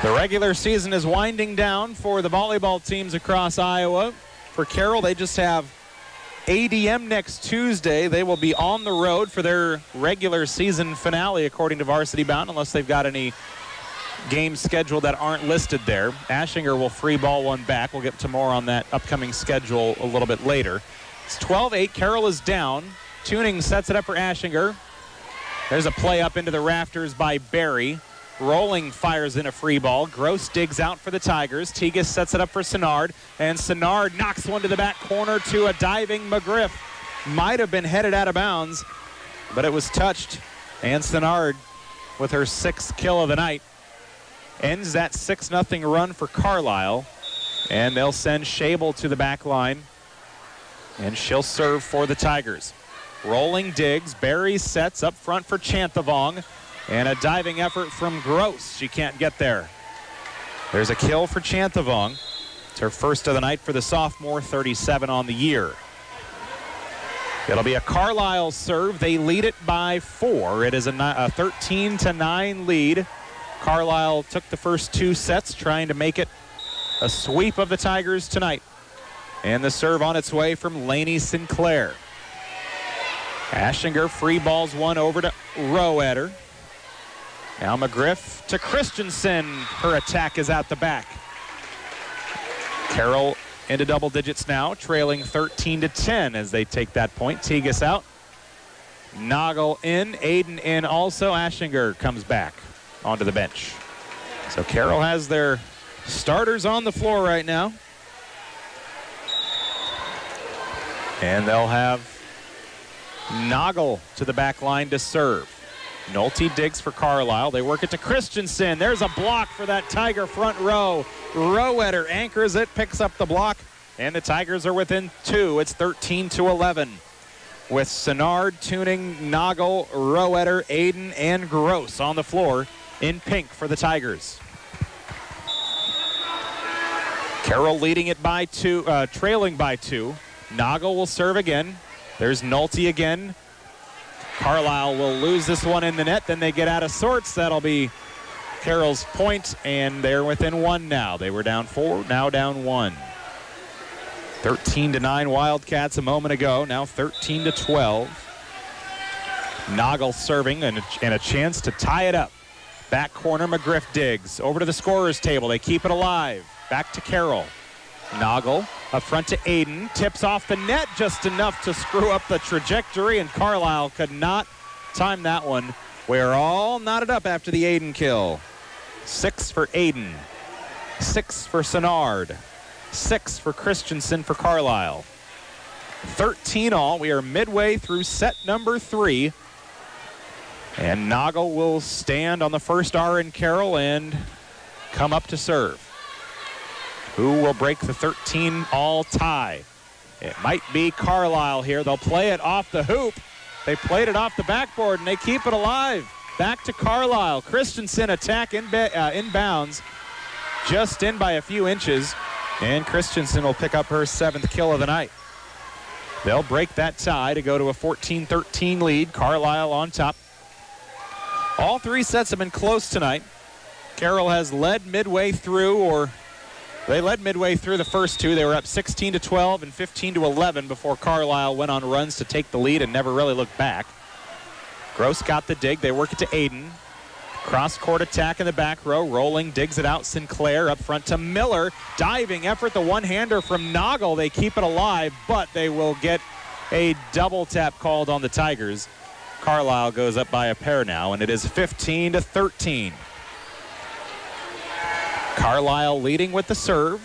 The regular season is winding down for the volleyball teams across Iowa. For Carroll, they just have ADM next Tuesday. They will be on the road for their regular season finale, according to Varsity Bound, unless they've got any games scheduled that aren't listed there. Ashinger will free ball one back. We'll get to more on that upcoming schedule a little bit later. It's 12-8. Carroll is down. Tuning sets it up for Ashinger. There's a play up into the rafters by Barry. Rolling fires in a free ball. Gross digs out for the Tigers. Tegas sets it up for Senard, and Senard knocks one to the back corner to a diving McGriff. Might have been headed out of bounds, but it was touched, and Senard, with her 6th kill of the night, ends that 6-0 run for Carlisle, and they'll send Schabel to the back line, and she'll serve for the Tigers. Rolling digs. Barry sets up front for Chanthavong. And a diving effort from Gross. She can't get there. There's a kill for Chanthavong. It's her first of the night for the sophomore, 37 on the year. It'll be a Carlisle serve. They lead it by 4. It is a 13-9 lead. Carlisle took the first 2 sets, trying to make it a sweep of the Tigers tonight. And the serve on its way from Lainey Sinclair. Ashinger free balls one over to Roeder. Now McGriff to Christensen. Her attack is out the back. Carroll into double digits now, trailing 13-10 as they take that point. Tegas out. Noggle in. Aiden in also. Ashinger comes back onto the bench. So Carroll has their starters on the floor right now. And they'll have Noggle to the back line to serve. Nolte digs for Carlisle. They work it to Christensen. There's a block for that Tiger front row. Roeder anchors it, picks up the block, and the Tigers are within 2. It's 13-11. With Senard, Tuning, Noggle, Roeder, Aiden, and Gross on the floor in pink for the Tigers. Carroll leading it by 2, trailing by 2. Noggle will serve again. There's Nolte again. Carlisle will lose this one in the net. Then they get out of sorts. That'll be Carroll's point, and they're within 1 now. They were down 4, now down 1. 13-9 Wildcats a moment ago. Now 13-12. Noggle serving and a chance to tie it up. Back corner, McGriff digs. Over to the scorer's table. They keep it alive. Back to Carroll. Noggle up front to Aiden. Tips off the net just enough to screw up the trajectory, and Carlisle could not time that one. We're all knotted up after the Aiden kill. 6 for Aiden. 6 for Sennard. 6 for Christensen for Carlisle. 13 all. We are midway through set number 3. And Noggle will stand on the first R in Carroll and come up to serve. Who will break the 13-all tie? It might be Carlisle here. They'll play it off the hoop. They played it off the backboard, and they keep it alive. Back to Carlisle. Christensen attack inbounds. Just in by a few inches. And Christensen will pick up her 7th kill of the night. They'll break that tie to go to a 14-13 lead. Carlisle on top. All 3 sets have been close tonight. Carroll has led midway through, or they led midway through the first 2. They were up 16-12 and 15-11 before Carlisle went on runs to take the lead and never really looked back. Gross got the dig. They work it to Aiden. Cross-court attack in the back row. Rolling, digs it out. Sinclair up front to Miller. Diving effort, the one-hander from Noggle. They keep it alive, but they will get a double tap called on the Tigers. Carlisle goes up by a pair now, and it is 15-13. Carlisle leading with the serve.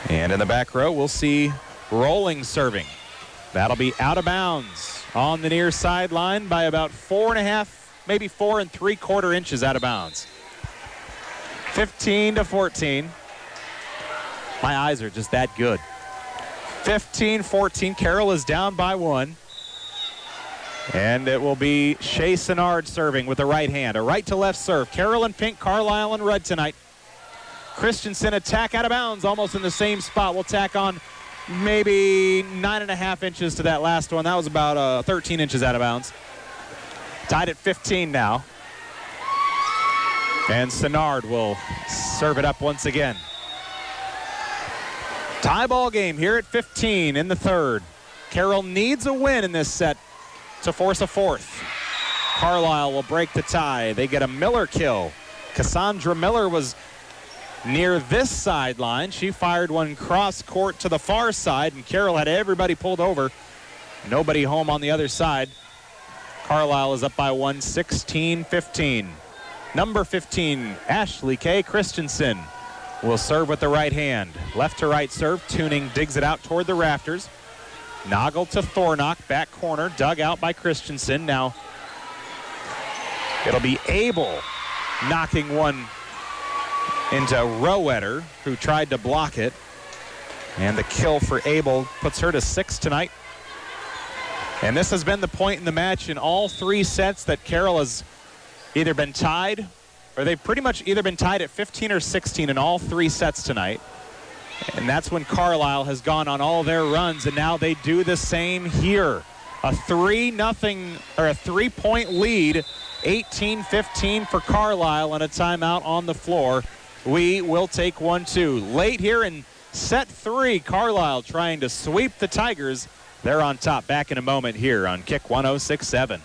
And in the back row, we'll see Rolling serving. That'll be out of bounds on the near sideline by about 4.5, maybe 4 3/4 inches out of bounds. 15-14. My eyes are just that good. 15-14. Carroll is down by 1. And it will be Shea Sennard serving with the right hand. A right to left serve. Carroll in pink, Carlisle in red tonight. Christensen attack out of bounds, almost in the same spot. We'll tack on maybe 9.5 inches to that last one. That was about 13 inches out of bounds. Tied at 15 now. And Sennard will serve it up once again. Tie ball game here at 15 in the 3rd. Carroll needs a win in this set to force a 4th. Carlisle will break the tie. They get a Miller kill. Cassandra Miller was near this sideline. She fired one cross court to the far side, and Carroll had everybody pulled over. Nobody home on the other side. Carlisle is up by 1, 16-15. Number 15, Ashley K. Christensen, will serve with the right hand. Left to right serve, tuning, digs it out toward the rafters. Noggle to Thornock, back corner, dug out by Christensen. Now it'll be Abel knocking one into Rowetter, who tried to block it. And the kill for Abel puts her to 6 tonight. And this has been the point in the match in all 3 sets that Carroll has either been tied, or they've pretty much either been tied at 15 or 16 in all 3 sets tonight. And that's when Carlisle has gone on all their runs, and now they do the same here. A 3-0 or a 3-point lead, 18-15 for Carlisle, and a timeout on the floor. We will take 1-2. Late here in set 3, Carlisle trying to sweep the Tigers. They're on top. Back in a moment here on Kick 106.7.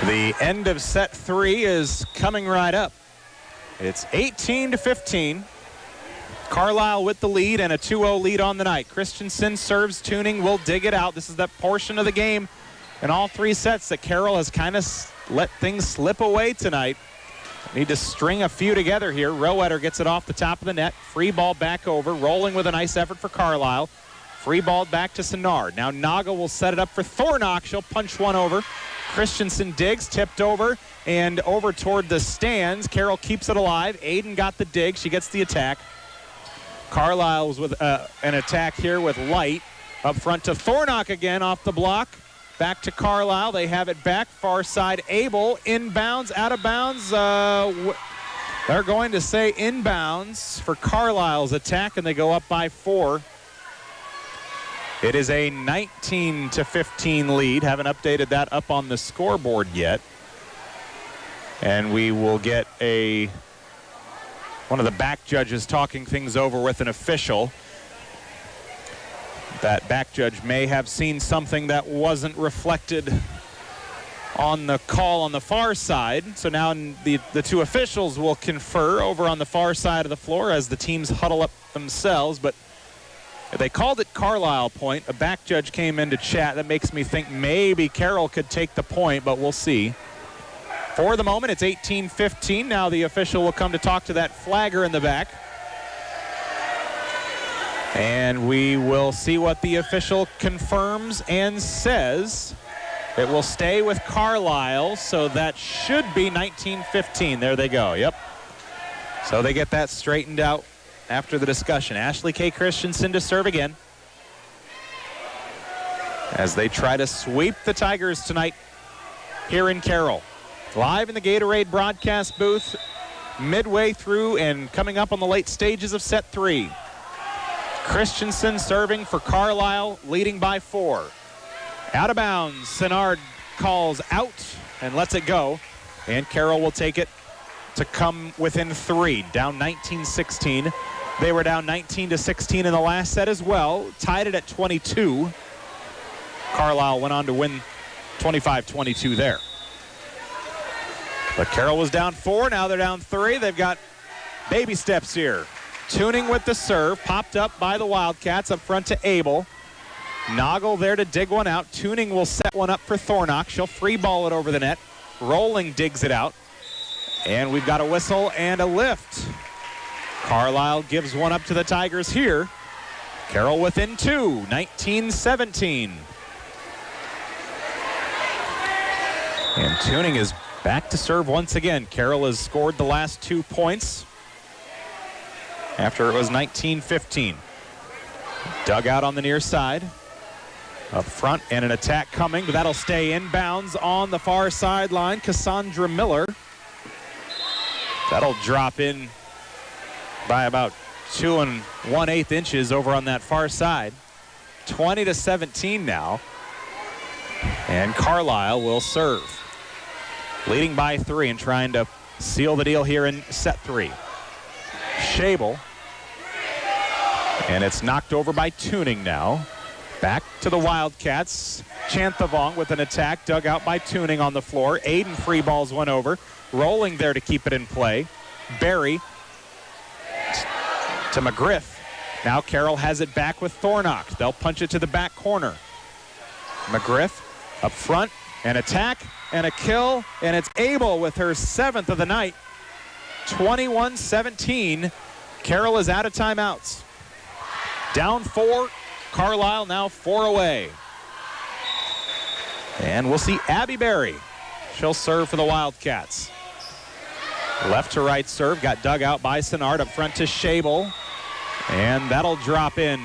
The end of set 3 is coming right up. It's 18-15. Carlisle with the lead and a 2-0 lead on the night. Christensen serves, Tuning will dig it out. This is that portion of the game in all three sets that Carroll has kind of let things slip away tonight. Need to string a few together here. Rowetter gets it off the top of the net. Free ball back over. Rolling with a nice effort for Carlisle. Free ball back to Senard. Now Naga will set it up for Thornock. She'll punch one over. Christensen digs, tipped over, and over toward the stands. Carroll keeps it alive. Aiden got the dig. She gets the attack. Carlisle's with an attack here with Light. Up front to Thornock again off the block. Back to Carlisle. They have it back. Far side, Abel. Inbounds, out of bounds. They're going to say inbounds for Carlisle's attack, and they go up by 4. It is a 19-15 lead. Haven't updated that up on the scoreboard yet. And we will get one of the back judges talking things over with an official. That back judge may have seen something that wasn't reflected on the call on the far side. So now the two officials will confer over on the far side of the floor as the teams huddle up themselves. But they called it Carlisle point. A back judge came in to chat. That makes me think maybe Carroll could take the point, but we'll see. For the moment, it's 18-15. Now the official will come to talk to that flagger in the back. And we will see what the official confirms and says. It will stay with Carlisle, so that should be 19-15. There they go, yep. So they get that straightened out after the discussion. Ashley K. Christensen to serve again as they try to sweep the Tigers tonight here in Carroll. Live in the Gatorade broadcast booth, midway through and coming up on the late stages of set 3. Christensen serving for Carlisle, leading by 4. Out of bounds, Senard calls out and lets it go, and Carroll will take it to come within 3, down 19-16. They were down 19-16 in the last set as well, tied it at 22. Carlisle went on to win 25-22 there. But Carroll was down 4, now they're down 3. They've got baby steps here. Tuning with the serve, popped up by the Wildcats up front to Abel. Noggle there to dig one out. Tuning will set one up for Thornock. She'll free ball it over the net. Rolling digs it out. And we've got a whistle and a lift. Carlisle gives one up to the Tigers here. Carroll within 2, 19-17. And Tuning is back to serve once again. Carroll has scored the last 2 points after it was 19-15. Dug out on the near side. Up front and an attack coming, but that'll stay inbounds on the far sideline. Cassandra Miller. That'll drop in by about 2 1/8 inches over on that far side. 20-17 now. And Carlisle will serve. Leading by 3 and trying to seal the deal here in set 3. Schabel. And it's knocked over by Tuning now. Back to the Wildcats. Chanthavong with an attack, dug out by Tuning on the floor. Aiden free balls one over. Rolling there to keep it in play. Barry to McGriff. Now Carroll has it back with Thornock. They'll punch it to the back corner. McGriff up front, an attack and a kill, and it's Abel with her 7th of the night. 21-17. Carroll is out of timeouts. Down 4. Carlisle now 4 away. And we'll see Abby Berry. She'll serve for the Wildcats. Left to right serve, got dug out by Senard up front to Schabel. And that'll drop in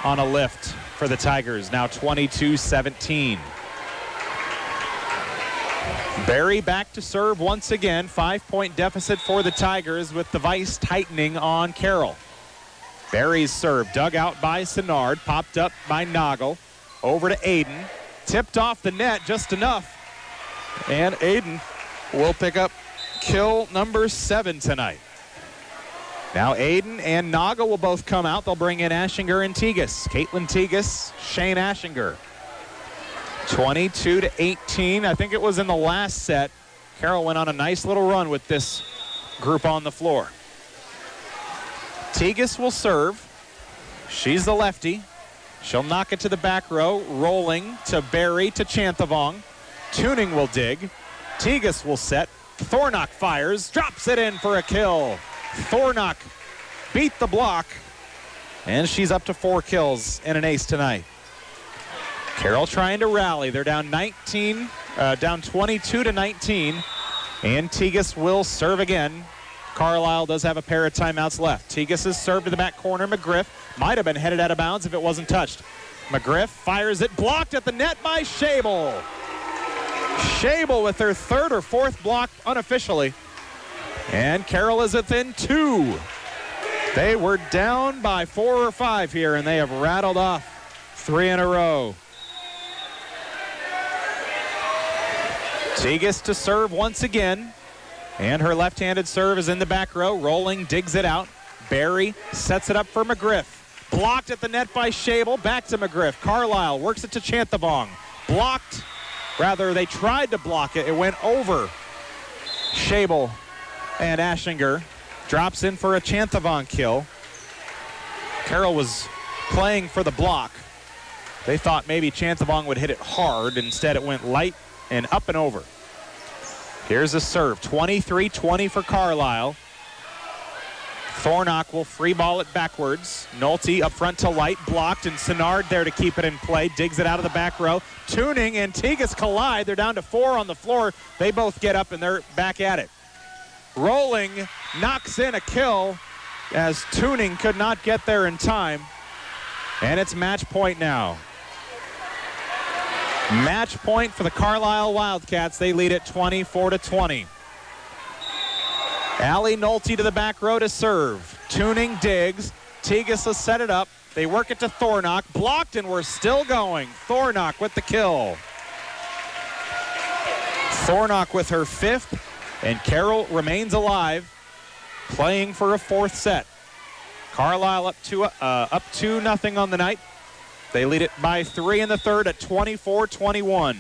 on a lift for the Tigers, now 22-17. Berry back to serve once again. 5-point deficit for the Tigers with the vice tightening on Carroll. Berry's serve dug out by Senard, popped up by Noggle, over to Aiden, tipped off the net just enough, and Aiden will pick up kill number 7 tonight. Now Aiden and Noggle will both come out. They'll bring in Ashinger and Tegas. Caitlin Tegas, Shane Ashinger. 22-18. I think it was in the last set. Carroll went on a nice little run with this group on the floor. Tegas will serve. She's the lefty. She'll knock it to the back row, rolling to Barry to Chanthavong. Tuning will dig. Tegas will set. Thornock fires, drops it in for a kill. Thornock beat the block, and she's up to 4 kills and an ace tonight. Carroll trying to rally. They're down 22 to 19, and Tegas will serve again. Carlisle does have a pair of timeouts left. Tegas is served to the back corner. McGriff might have been headed out of bounds if it wasn't touched. McGriff fires it, blocked at the net by Schabel. Schabel with their 3rd or 4th block unofficially. And Carroll is within 2. They were down by 4 or 5 here, and they have rattled off 3 in a row. Tegas to serve once again. And her left-handed serve is in the back row. Rolling, digs it out. Barry sets it up for McGriff. Blocked at the net by Schabel. Back to McGriff. Carlisle works it to Chanthavong. Blocked. Rather, they tried to block it. It went over Schabel and Ashinger. Drops in for a Chanthavong kill. Carroll was playing for the block. They thought maybe Chanthavong would hit it hard. Instead, it went light and up and over. Here's a serve, 23-20 for Carlisle. Thornock will free ball it backwards. Nolte up front to Light, blocked, and Sinnard there to keep it in play. Digs it out of the back row. Tuning and Tegas collide. They're down to 4 on the floor. They both get up and they're back at it. Rolling knocks in a kill as Tuning could not get there in time. And it's match point now. Match point for the Carlisle Wildcats. They lead it 24-20. Allie Nolte to the back row to serve. Tuning digs. Tegas will set it up. They work it to Thornock. Blocked, and we're still going. Thornock with the kill. Thornock with her 5th, and Carroll remains alive, playing for a 4th set. Carlisle up 2-0 on the night. They lead it by 3 in the 3rd at 24-21.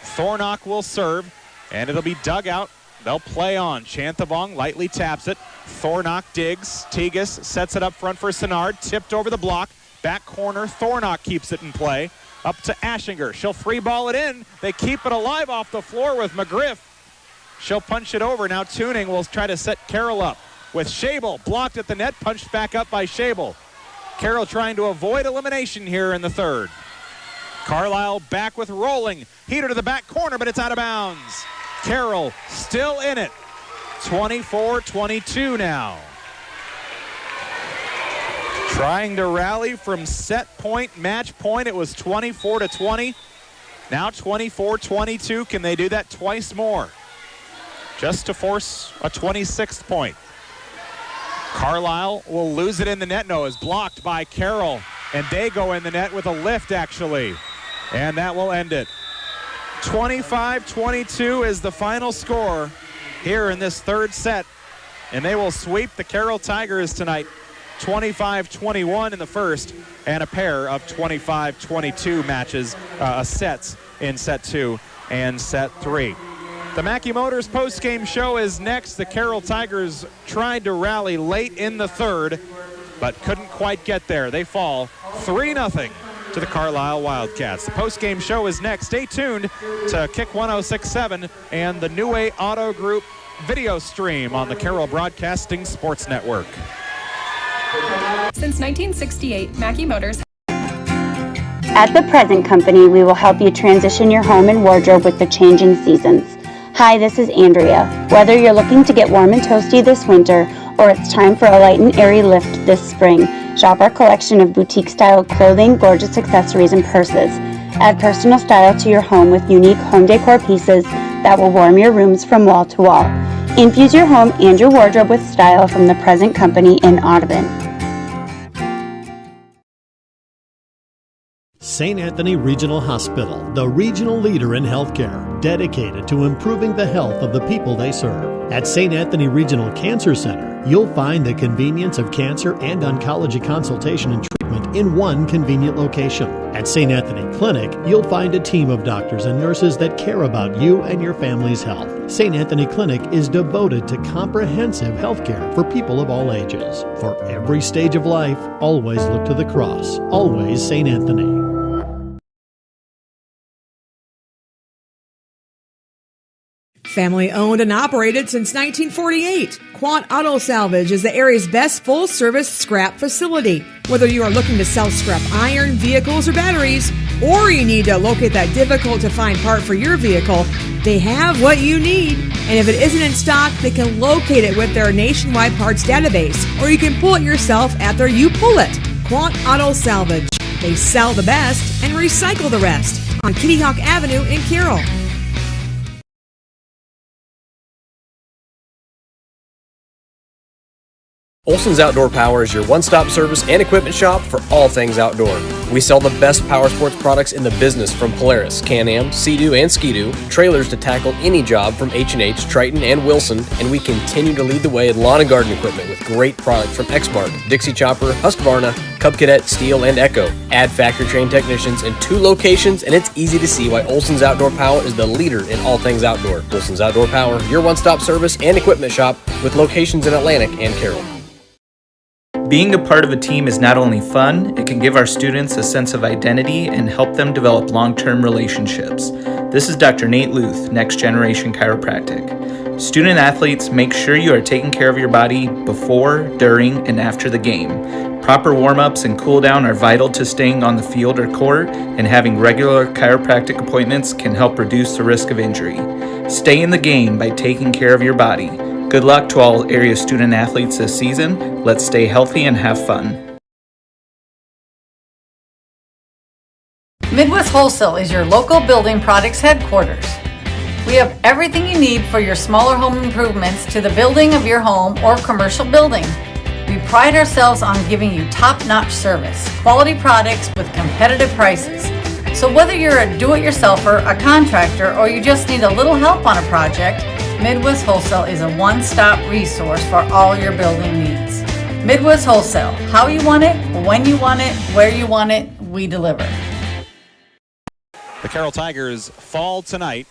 Thornock will serve, and it'll be dug out. They'll play on. Chanthavong lightly taps it. Thornock digs. Tegas sets it up front for Sinnard. Tipped over the block. Back corner. Thornock keeps it in play. Up to Ashinger. She'll free ball it in. They keep it alive off the floor with McGriff. She'll punch it over. Now Tuning will try to set Carroll up with Schabel. Blocked at the net. Punched back up by Schabel. Carroll trying to avoid elimination here in the 3rd. Carlisle back with rolling. Heater to the back corner, but it's out of bounds. Carroll still in it. 24-22 now. Trying to rally from set point, match point. It was 24-20. Now 24-22. Can they do that twice more? Just to force a 26th point. Carlisle will lose it in the net. No, is blocked by Carroll. And they go in the net with a lift, actually. And that will end it. 25-22 is the final score here in this 3rd set. And they will sweep the Carroll Tigers tonight. 25-21 in the 1st, and a pair of 25-22 matches, sets in set 2 and set 3. The Mackey Motors post-game show is next. The Carroll Tigers tried to rally late in the 3rd, but couldn't quite get there. They fall 3-0 to the Carlisle Wildcats. The post-game show is next. Stay tuned to Kick 106.7 and the New Way Auto Group video stream on the Carroll Broadcasting Sports Network. Since 1968, Mackey Motors. At the Present Company, we will help you transition your home and wardrobe with the changing seasons. Hi, this is Andrea. Whether you're looking to get warm and toasty this winter, or it's time for a light and airy lift this spring, shop our collection of boutique-style clothing, gorgeous accessories, and purses. Add personal style to your home with unique home decor pieces that will warm your rooms from wall to wall. Infuse your home and your wardrobe with style from the Present Company in Audubon. St. Anthony Regional Hospital, the regional leader in healthcare, dedicated to improving the health of the people they serve. At St. Anthony Regional Cancer Center, you'll find the convenience of cancer and oncology consultation and treatment in one convenient location. At St. Anthony Clinic, you'll find a team of doctors and nurses that care about you and your family's health. St. Anthony Clinic is devoted to comprehensive health care for people of all ages. For every stage of life, always look to the cross. Always St. Anthony. Family owned and operated since 1948, Quant Auto Salvage is the area's best full-service scrap facility. Whether you are looking to sell scrap iron, vehicles, or batteries, or you need to locate that difficult-to-find part for your vehicle, they have what you need. And if it isn't in stock, they can locate it with their nationwide parts database, or you can pull it yourself at their You Pull It. Quant Auto Salvage. They sell the best and recycle the rest on Kitty Hawk Avenue in Carroll. Olson's Outdoor Power is your one-stop service and equipment shop for all things outdoor. We sell the best power sports products in the business, from Polaris, Can-Am, Sea-Doo, and Ski-Doo, trailers to tackle any job from H&H, Triton, and Wilson, and we continue to lead the way in lawn and garden equipment with great products from Exmark, Dixie Chopper, Husqvarna, Cub Cadet, Steel, and Echo. Add factory-trained technicians in 2 locations, and it's easy to see why Olson's Outdoor Power is the leader in all things outdoor. Olson's Outdoor Power, your one-stop service and equipment shop with locations in Atlantic and Carroll. Being a part of a team is not only fun, it can give our students a sense of identity and help them develop long-term relationships. This is Dr. Nate Luth, Next Generation Chiropractic. Student athletes, make sure you are taking care of your body before, during, and after the game. Proper warm-ups and cool-down are vital to staying on the field or court, and having regular chiropractic appointments can help reduce the risk of injury. Stay in the game by taking care of your body. Good luck to all area student athletes this season. Let's stay healthy and have fun. Midwest Wholesale is your local building products headquarters. We have everything you need for your smaller home improvements to the building of your home or commercial building. We pride ourselves on giving you top-notch service, quality products with competitive prices. So whether you're a do-it-yourselfer, a contractor, or you just need a little help on a project, Midwest Wholesale is a one-stop resource for all your building needs. Midwest Wholesale, how you want it, when you want it, where you want it, we deliver. The Carroll Tigers fall tonight.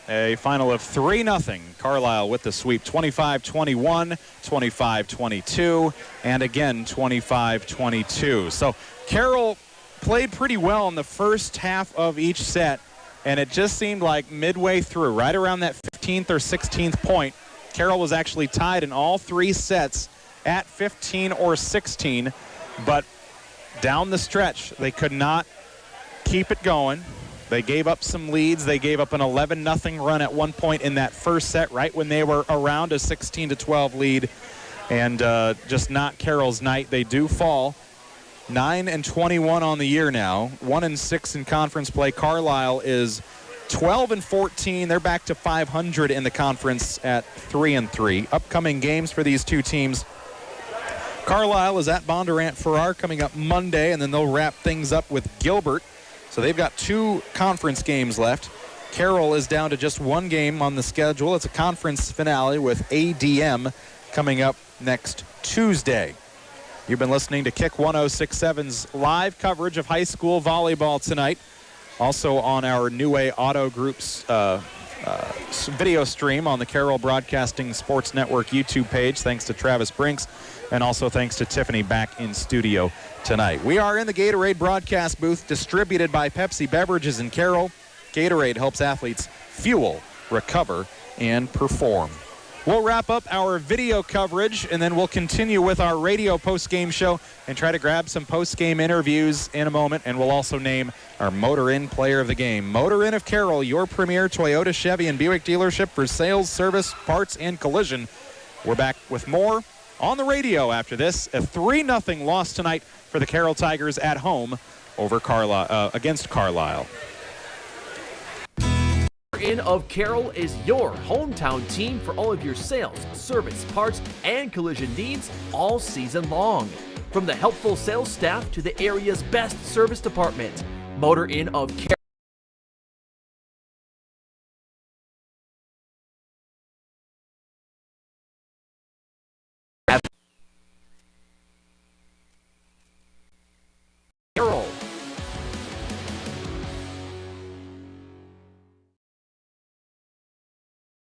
A final of 3-0. Carlisle with the sweep, 25-21, 25-22, and again 25-22. So Carroll played pretty well in the first half of each set, and it just seemed like midway through, right around that 15th or 16th point, Carroll was actually tied in all 3 sets at 15 or 16, but down the stretch, they could not keep it going. They gave up some leads. They gave up an 11-0 run at one point in that first set, right when they were around a 16-12 lead, and just not Carroll's night. They do fall. 9-21 on the year now, 1-6 in conference play. Carlisle is 12-14. They're back to 500 in the conference at 3-3. Upcoming games for these two teams. Carlisle is at Bondurant Farrar coming up Monday, and then they'll wrap things up with Gilbert. So they've got 2 conference games left. Carroll is down to just 1 game on the schedule. It's a conference finale with ADM coming up next Tuesday. You've been listening to Kick 106.7's live coverage of high school volleyball tonight. Also on our New Way Auto Group's video stream on the Carroll Broadcasting Sports Network YouTube page, thanks to Travis Brinks, and also thanks to Tiffany back in studio tonight. We are in the Gatorade broadcast booth, distributed by Pepsi Beverages in Carroll. Gatorade helps athletes fuel, recover, and perform. We'll wrap up our video coverage, and then we'll continue with our radio post-game show and try to grab some post-game interviews in a moment, and we'll also name our Motor Inn Player of the Game. Motor Inn of Carroll, your premier Toyota, Chevy, and Buick dealership for sales, service, parts, and collision. We're back with more on the radio after this. A 3-0 loss tonight for the Carroll Tigers at home over against Carlisle. Inn of Carroll is your hometown team for all of your sales, service, parts, and collision needs all season long. From the helpful sales staff to the area's best service department, Motor Inn of Carroll